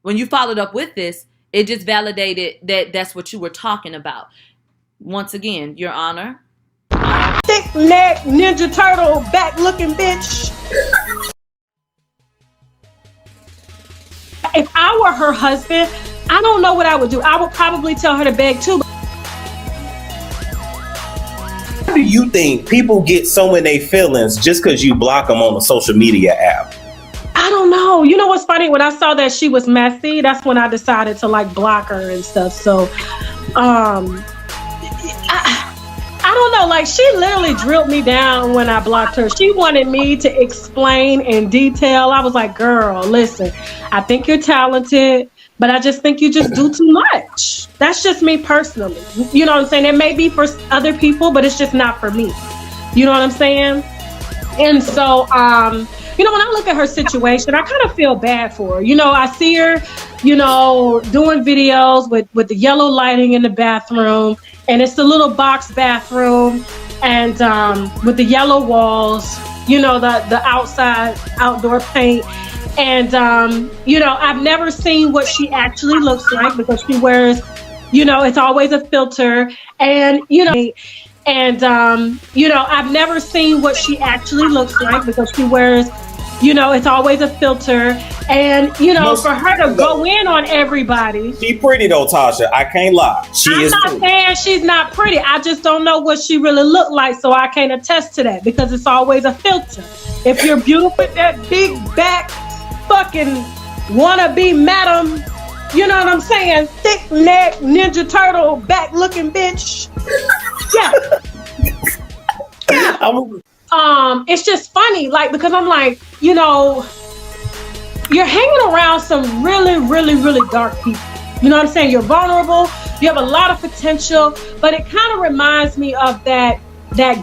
Speaker 1: it just validated that that's what you were talking about. Once again, Your Honor.
Speaker 5: Thick neck, Ninja Turtle, back looking bitch. If I were her husband, I don't know what I would do. I would probably tell her to beg too.
Speaker 8: How do you think people get so in their feelings just because you block them on a social media app?
Speaker 5: I don't know. Oh, you know what's funny? When I saw that she was messy, that's when I decided to like block her and stuff. So, I don't know. Like, she literally drilled me down when I blocked her. She wanted me to explain in detail. I was like, girl, listen, I think you're talented, but I just think you just do too much. That's just me personally. You know what I'm saying? It may be for other people, but it's just not for me. You know what I'm saying? And so, you know, when I look at her situation, I kind of feel bad for her. You know, I see her, you know, doing videos with the yellow lighting in the bathroom, and it's the little box bathroom, and with the yellow walls, you know, the outdoor paint. And, you know, I've never seen what she actually looks like because she wears, you know, it's always a filter. And, you know, you know, I've never seen what she actually looks like because she wears, you know, it's always a filter. And, you know, for her to go in on everybody.
Speaker 9: She pretty though, Tasha. I can't lie.
Speaker 5: I'm not saying she's not pretty. I just don't know what she really looked like, so I can't attest to that because it's always a filter. If you're beautiful with that big back, fucking wannabe madam, you know what I'm saying? Thick neck, Ninja Turtle back looking bitch. Yeah. It's just funny, like, because I'm like, you know, you're hanging around some really, really, really dark people. You know what I'm saying? You're vulnerable. You have a lot of potential, but it kind of reminds me of that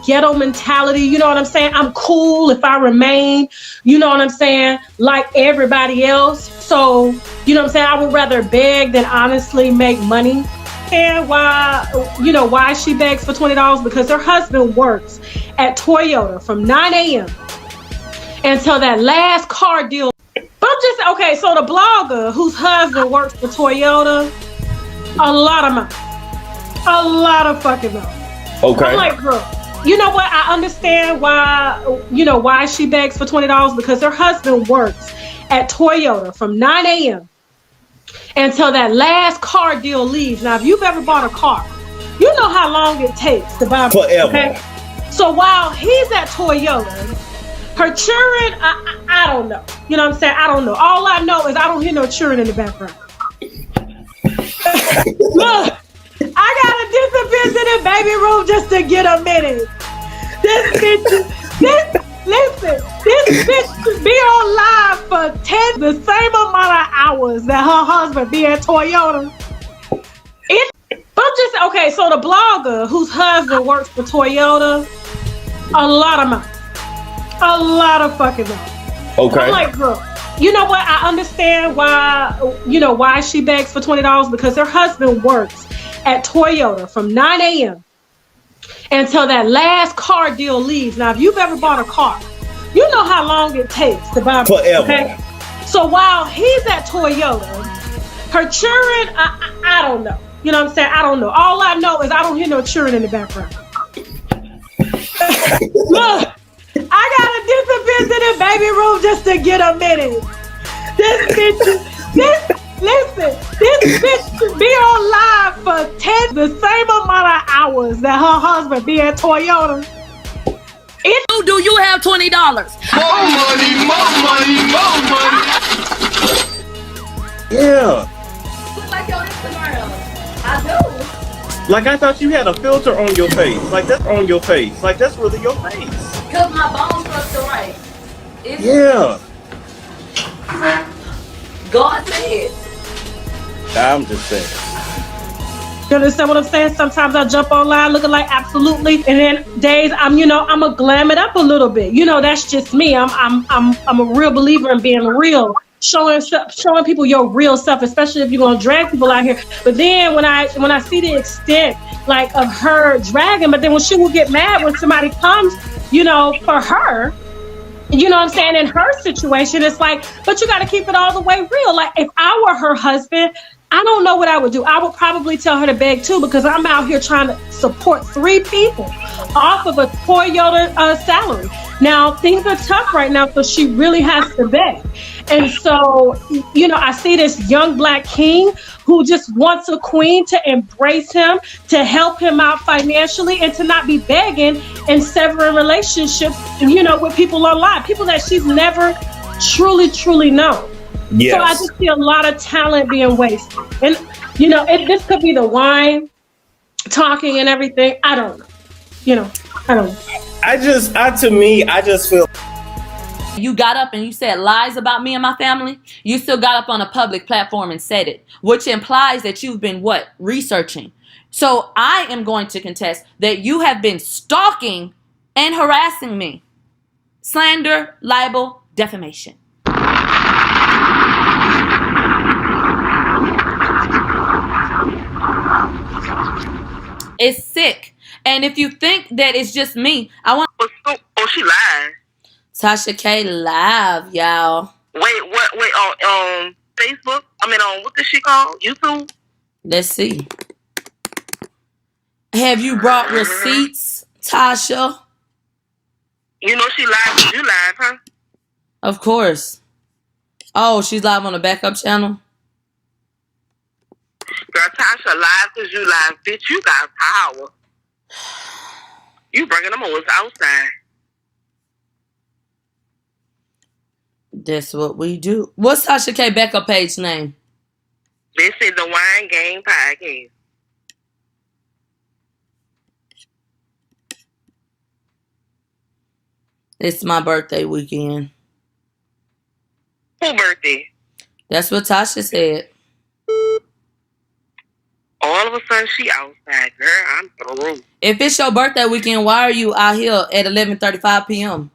Speaker 5: ghetto mentality. You know what I'm saying? I'm cool if I remain, you know what I'm saying, like everybody else. So, you know what I'm saying? I would rather beg than honestly make money. And why she begs for $20? Because her husband works at Toyota from 9 a.m. until that last car deal. But I'm just, okay, so the blogger whose husband works for Toyota, a lot of money. A lot of fucking money. Okay. I'm like, bro, you know what? I understand why she begs for $20 because her husband works at Toyota from 9 a.m. until that last car deal leaves. Now, if you've ever bought a car, you know how long it takes to buy
Speaker 9: forever.
Speaker 5: Okay? So while he's at Toyota, her children, I don't know. You know what I'm saying? I don't know. All I know is I don't hear no children in the background. Look, I gotta disappear to the baby room just to get a minute. This bitch be on live for the same amount of hours that her husband be at Toyota. Okay, so the blogger whose husband works for Toyota, a lot of money. A lot of fucking money. Okay. I'm like, bro, you know what? I understand why she begs for $20 because her husband works at Toyota from 9 a.m. until that last car deal leaves. Now, if you've ever bought a car, you know how long it takes to buy
Speaker 9: forever.
Speaker 5: Okay? So while he's at Toyota, her children, I don't know. You know what I'm saying? I don't know. All I know is I don't hear no children in the background. Look, I gotta disappear to the baby room just to get a minute. This bitch be on live for the same amount of hours that her husband be at Toyota.
Speaker 1: Do you have $20?
Speaker 8: More money.
Speaker 9: Yeah.
Speaker 1: Look like your Instagram. I do.
Speaker 9: Like, I thought you had a filter on your face. Like, that's on your face. Like, that's really your face.
Speaker 1: Because my bone structure right.
Speaker 9: Yeah.
Speaker 1: God said.
Speaker 9: I'm just saying.
Speaker 5: You understand what I'm saying? Sometimes I jump online looking like absolutely, and then days I'm gonna glam it up a little bit. You know, that's just me. I'm a real believer in being real, showing people your real stuff, especially if you're gonna drag people out here. But then when I see the extent like of her dragging, but then when she will get mad when somebody comes, you know, for her. You know what I'm saying? In her situation, it's like, but you got to keep it all the way real. Like, if I were her husband, I don't know what I would do. I would probably tell her to beg too, because I'm out here trying to support 3 people off of a Toyota salary. Now, things are tough right now, so she really has to beg. And so, you know, I see this young Black king who just wants a queen to embrace him, to help him out financially, and to not be begging and severing relationships, you know, with people online, people that she's never truly, truly know.
Speaker 9: Yes.
Speaker 5: So I just see a lot of talent being wasted. And, you know, this could be the wine talking and everything. I don't know. You know, I don't know.
Speaker 9: I just feel
Speaker 1: You got up and you said lies about me and my family. You still got up on a public platform and said it, which implies that you've been what? Researching. So I am going to contest that you have been stalking and harassing me. Slander, libel, defamation. It's sick. And if you think that it's just me, I want...
Speaker 3: Oh, she lied.
Speaker 1: Tasha K live, y'all.
Speaker 3: Wait, what? Wait, on Facebook? I mean, on what is she called? YouTube?
Speaker 1: Let's see. Have you brought receipts, Tasha?
Speaker 3: You know she live because you live, huh?
Speaker 1: Of course. Oh, she's live on the backup channel?
Speaker 3: Girl, Tasha live because you live. Bitch, you got power. You bringing them always outside.
Speaker 1: That's what we do. What's Tasha K backup page name?
Speaker 3: They said the Wine Game Podcast.
Speaker 1: It's my birthday weekend.
Speaker 3: Who birthday?
Speaker 1: That's what Tasha said.
Speaker 3: All of a sudden, she outside, girl. I'm through.
Speaker 1: If it's your birthday weekend, why are you out here at 11:35 p.m.?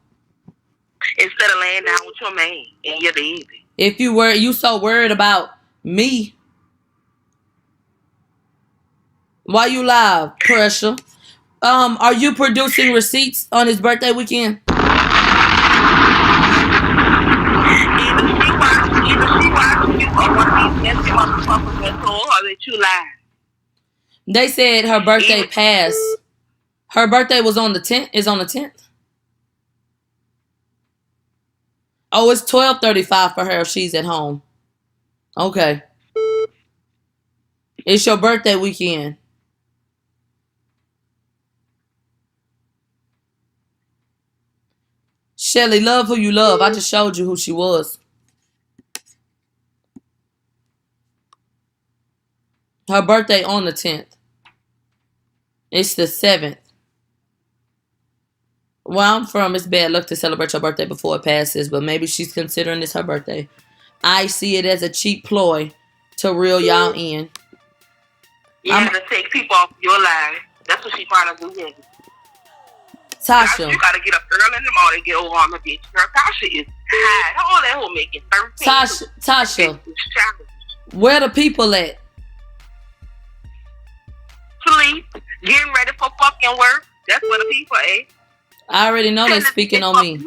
Speaker 3: Instead of laying down with your man and your baby.
Speaker 1: If you so worried about me, why you live, Pressure? Are you producing receipts on his birthday weekend?
Speaker 3: Either she watching you or one of these nasty motherfuckers that told her that you lied.
Speaker 1: They said her birthday passed. Her birthday was on the 10th. Is on the 10th. Oh, it's 12:35 for her if she's at home. Okay. It's your birthday weekend. Shelly, love who you love. I just showed you who she was. Her birthday on the 10th. It's the 7th. Where I'm from, it's bad luck to celebrate your birthday before it passes, but maybe she's considering this her birthday. I see it as a cheap ploy to reel y'all in.
Speaker 3: Yeah, to take people off your life. That's what she's trying to do here.
Speaker 1: Tasha.
Speaker 3: You gotta get up early in the morning and get over on the bitch. Girl, Tasha is tired. How old that hoe making? 13?
Speaker 1: Tasha. Where the people at?
Speaker 3: Sleep. Getting ready for fucking work. That's where the people at.
Speaker 1: I already know they're speaking on me.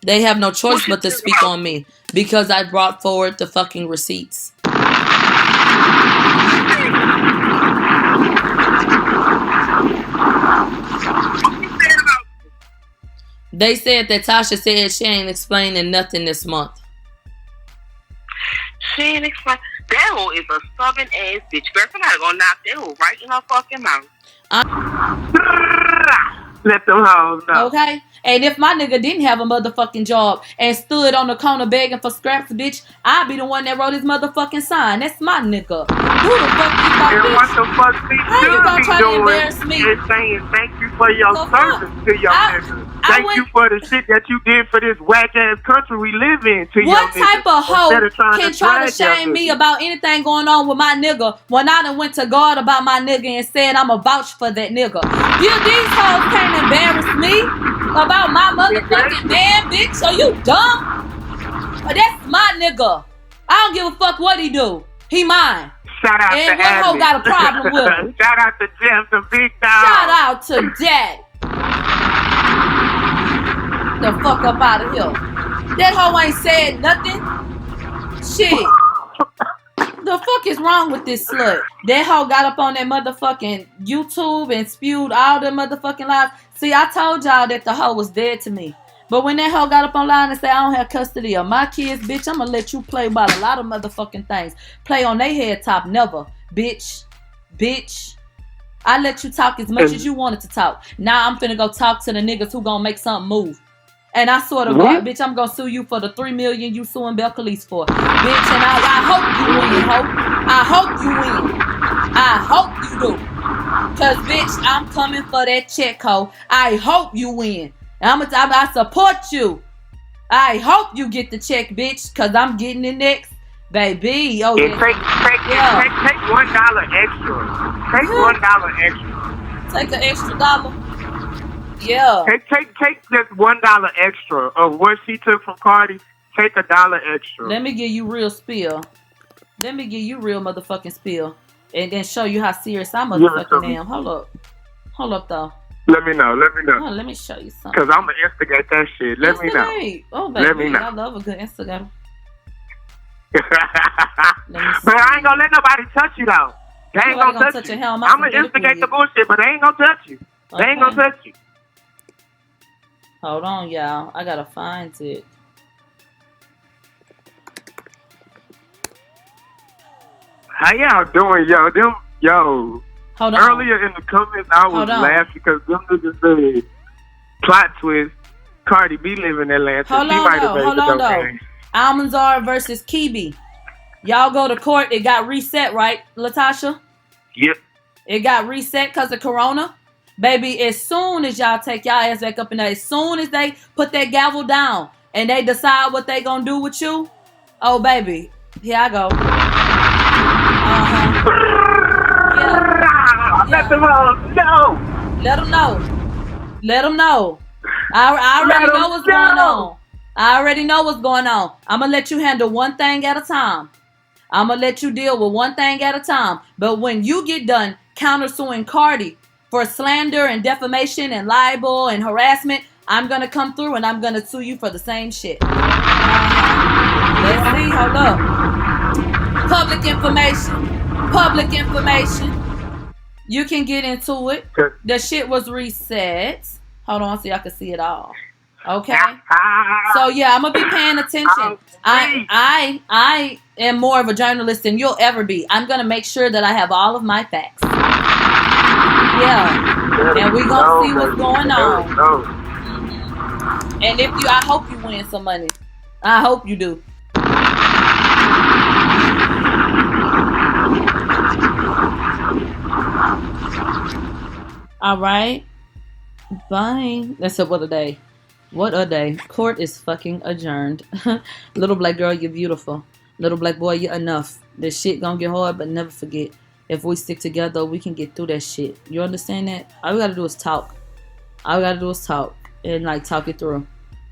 Speaker 1: They have no choice but to speak on me because I brought forward the fucking receipts. They said that Tasha said she ain't explaining nothing this month.
Speaker 3: She ain't explain. That hoe is a stubborn ass bitch. Girl, somebody gonna knock that hoe right in her fucking mouth.
Speaker 4: Let them hoes know.
Speaker 1: Okay? And if my nigga didn't have a motherfucking job and stood on the corner begging for scraps, bitch, I'd be the one that wrote his motherfucking sign. That's my nigga. Who the fuck you thought,
Speaker 4: And
Speaker 1: bitch?
Speaker 4: what the fuck we
Speaker 1: How you gonna try to embarrass me?
Speaker 4: is saying thank you for your service to your niggas. Thank you for the shit that you did for this whack ass country we live in to your niggas.
Speaker 1: What type of hoe can try to
Speaker 4: drag
Speaker 1: shame me about anything going on with my nigga when I done went to God about my nigga and said I'ma vouch for that nigga? These hoes can't embarrass me about my motherfucking man, bitch. Are you dumb? That's my nigga. I don't give a fuck what he do. He mine.
Speaker 4: Shout out
Speaker 1: and
Speaker 4: to
Speaker 1: one hoe got a problem with him.
Speaker 4: Shout out to Jim, the big dog.
Speaker 1: Shout out to Daddy. The fuck up out of here. That hoe ain't said nothing. Shit. The fuck is wrong with this slut? That hoe got up on that motherfucking YouTube and spewed all the motherfucking lies. See, I told y'all that the hoe was dead to me. But when that hoe got up online and said, I don't have custody of my kids, bitch, I'm gonna let you play about a lot of motherfucking things. Play on their head top, never. Bitch. Bitch. I let you talk as much as you wanted to talk. Now I'm finna go talk to the niggas who gonna make something move. And I swear to God, bitch, I'm gonna sue you for the $3 million you suing Belcalis for. Bitch, and I hope you win, ho. I hope you win. I hope you do. Cause bitch, I'm coming for that check, ho. I hope you win. And I support you. I hope you get the check, bitch, cause I'm getting it next. Baby. Oh yeah.
Speaker 10: Take $1 extra. Take $1 extra.
Speaker 1: Take an extra dollar. Yeah.
Speaker 10: Take just $1 extra of what she took from Cardi. Take $1 extra.
Speaker 1: Let me give you real spill. Let me give you real motherfucking spill. And then show you how serious I motherfucking am. Hold up. Hold up though.
Speaker 10: Let me know.
Speaker 1: Oh, let me show you something.
Speaker 10: Cause I'm gonna instigate that shit. Let me know.
Speaker 1: Oh baby,
Speaker 10: let me know.
Speaker 1: I love a good instigator.
Speaker 10: But I ain't gonna let nobody touch you though. They ain't gonna touch you. I'm gonna instigate the bullshit, but they ain't gonna touch you. They ain't gonna touch you.
Speaker 1: Hold on, y'all. I gotta find it.
Speaker 10: How y'all doing, yo?
Speaker 1: Hold on.
Speaker 10: Earlier in the comments, I was laughing because them niggas said plot twist. Cardi B live in Atlanta.
Speaker 1: Hold on though. Almanzar versus Kibi. Y'all go to court. It got reset, right, Latasha?
Speaker 10: Yep.
Speaker 1: It got reset because of Corona. Baby, as soon as y'all take y'all ass back up in there, as soon as they put that gavel down and they decide what they gonna do with you, oh, baby, here I go.
Speaker 10: Let them all know.
Speaker 1: Let them know. Let them know. I already know what's going on. I already know what's going on. I'm going to let you handle one thing at a time. I'm going to let you deal with one thing at a time. But when you get done countersuing Cardi for slander and defamation and libel and harassment, I'm going to come through and I'm going to sue you for the same shit. Let's see. Hold up. Public information. You can get into it. The shit was reset. Hold on so y'all can see it all. Okay. So yeah, I'm gonna be paying attention. I am more of a journalist than you'll ever be. I'm gonna make sure that I have all of my facts. Yeah. And we gonna see what's going on. And I hope you win some money. I hope you do. All right. Bye. That's it. What a day. What a day. Court is fucking adjourned. Little black girl, you're beautiful. Little black boy, you're enough. This shit gonna get hard, but never forget. If we stick together, we can get through that shit. You understand that? All we gotta do is talk. And like talk it through.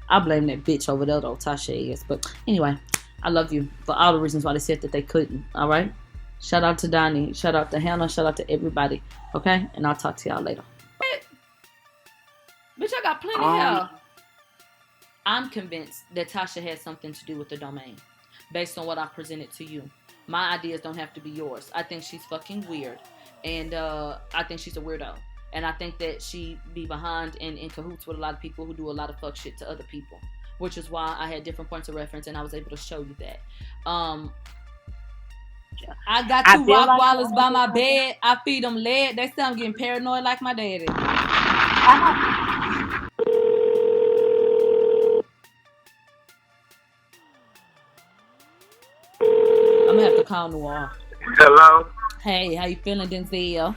Speaker 1: I blame that bitch over there though, Tasha is. But anyway, I love you for all the reasons why they said that they couldn't. All right? Shout out to Donnie. Shout out to Hannah. Shout out to everybody. Okay? And I'll talk to y'all later. Bitch, I got plenty of hell. I'm convinced that Tasha had something to do with the domain. Based on what I presented to you. My ideas don't have to be yours. I think she's fucking weird. And I think she's a weirdo. And I think that she be behind and in cahoots with a lot of people who do a lot of fuck shit to other people. Which is why I had different points of reference and I was able to show you that. I got two Rockwallers by my bed. I feed them lead. They say I'm getting paranoid like my daddy. I'm gonna have to call Noir.
Speaker 10: Hello?
Speaker 1: Hey, how you feeling, Denzel?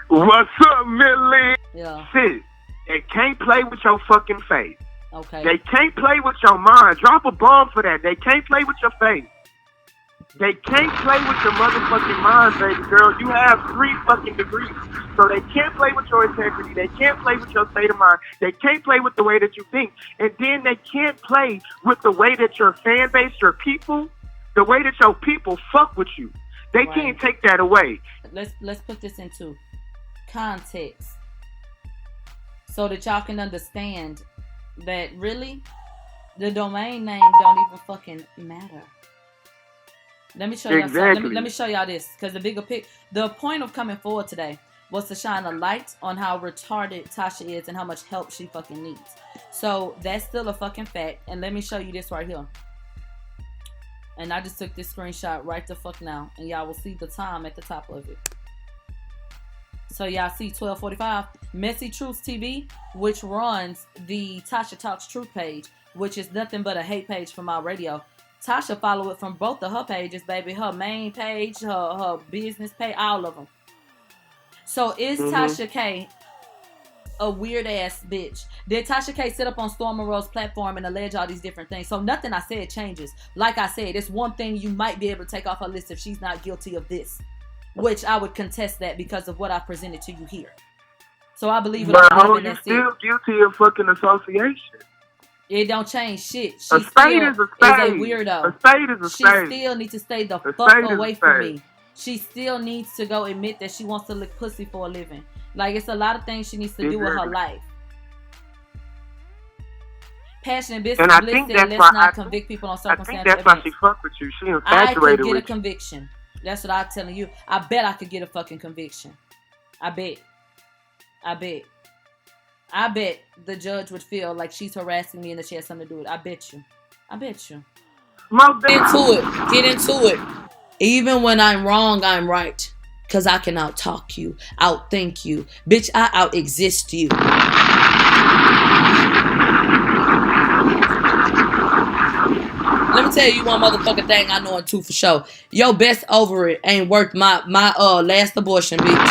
Speaker 10: What's up, Millie?
Speaker 1: Yeah.
Speaker 10: Shit, they can't play with your fucking face.
Speaker 1: Okay.
Speaker 10: They can't play with your mind. Drop a bomb for that. They can't play with your face. They can't play with your motherfucking mind, baby girl. You have 3 fucking degrees. So they can't play with your integrity. They can't play with your state of mind. They can't play with the way that you think. And then they can't play with the way that your fan base, your people, the way that your people fuck with you. They can't take that away.
Speaker 1: Let's put this into context so that y'all can understand that really the domain name don't even fucking matter. Let me show y'all something. Let me show y'all this, because the point of coming forward today was to shine a light on how retarded Tasha is and how much help she fucking needs. So that's still a fucking fact. And let me show you this right here. And I just took this screenshot right the fuck now, and y'all will see the time at the top of it. So y'all see 1245 Messy Truths TV, which runs the Tasha Talks Truth page, which is nothing but a hate page for my radio. Tasha follow it from both of her pages, baby. Her main page, her business page, all of them. So is Tasha K a weird ass bitch? Did Tasha K sit up on Storm Monroe's platform and allege all these different things? So nothing I said changes. Like I said, it's one thing you might be able to take off her list if she's not guilty of this, which I would contest that because of what I presented to you here. So I believe it.
Speaker 10: But how you still guilty of fucking association?
Speaker 1: It don't change shit.
Speaker 10: A
Speaker 1: She
Speaker 10: spade is a spade.
Speaker 1: a weirdo.
Speaker 10: A spade is a spade.
Speaker 1: She still needs to stay the
Speaker 10: A
Speaker 1: fuck
Speaker 10: spade is
Speaker 1: away
Speaker 10: a
Speaker 1: from
Speaker 10: spade.
Speaker 1: me. She still needs to go admit that she wants to lick pussy for a living. Like, it's a lot of things she needs to do with her life. Passion and business
Speaker 10: And I
Speaker 1: bliss
Speaker 10: think
Speaker 1: said,
Speaker 10: that's
Speaker 1: let's
Speaker 10: why
Speaker 1: not convict people on
Speaker 10: I
Speaker 1: circumstantial
Speaker 10: think that's why
Speaker 1: events.
Speaker 10: she fucked with you. She
Speaker 1: I
Speaker 10: infatuated
Speaker 1: could get a
Speaker 10: with you.
Speaker 1: conviction. That's what I'm telling you. I bet I could get a fucking conviction. I bet the judge would feel like she's harassing me and that she has something to do with it. I bet you. Get into it. Even when I'm wrong, I'm right. Because I can out-talk you, out-think you. Bitch, I out-exist you. Let me tell you one motherfucking thing I know and two for sure. Your best over it ain't worth my last abortion, bitch.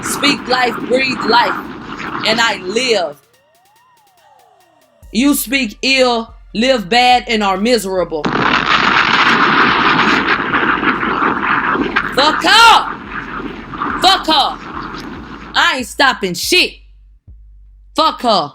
Speaker 1: Speak life, breathe life, and I live. You speak ill, live bad, and are miserable. Fuck her! Fuck her! I ain't stopping shit. Fuck her.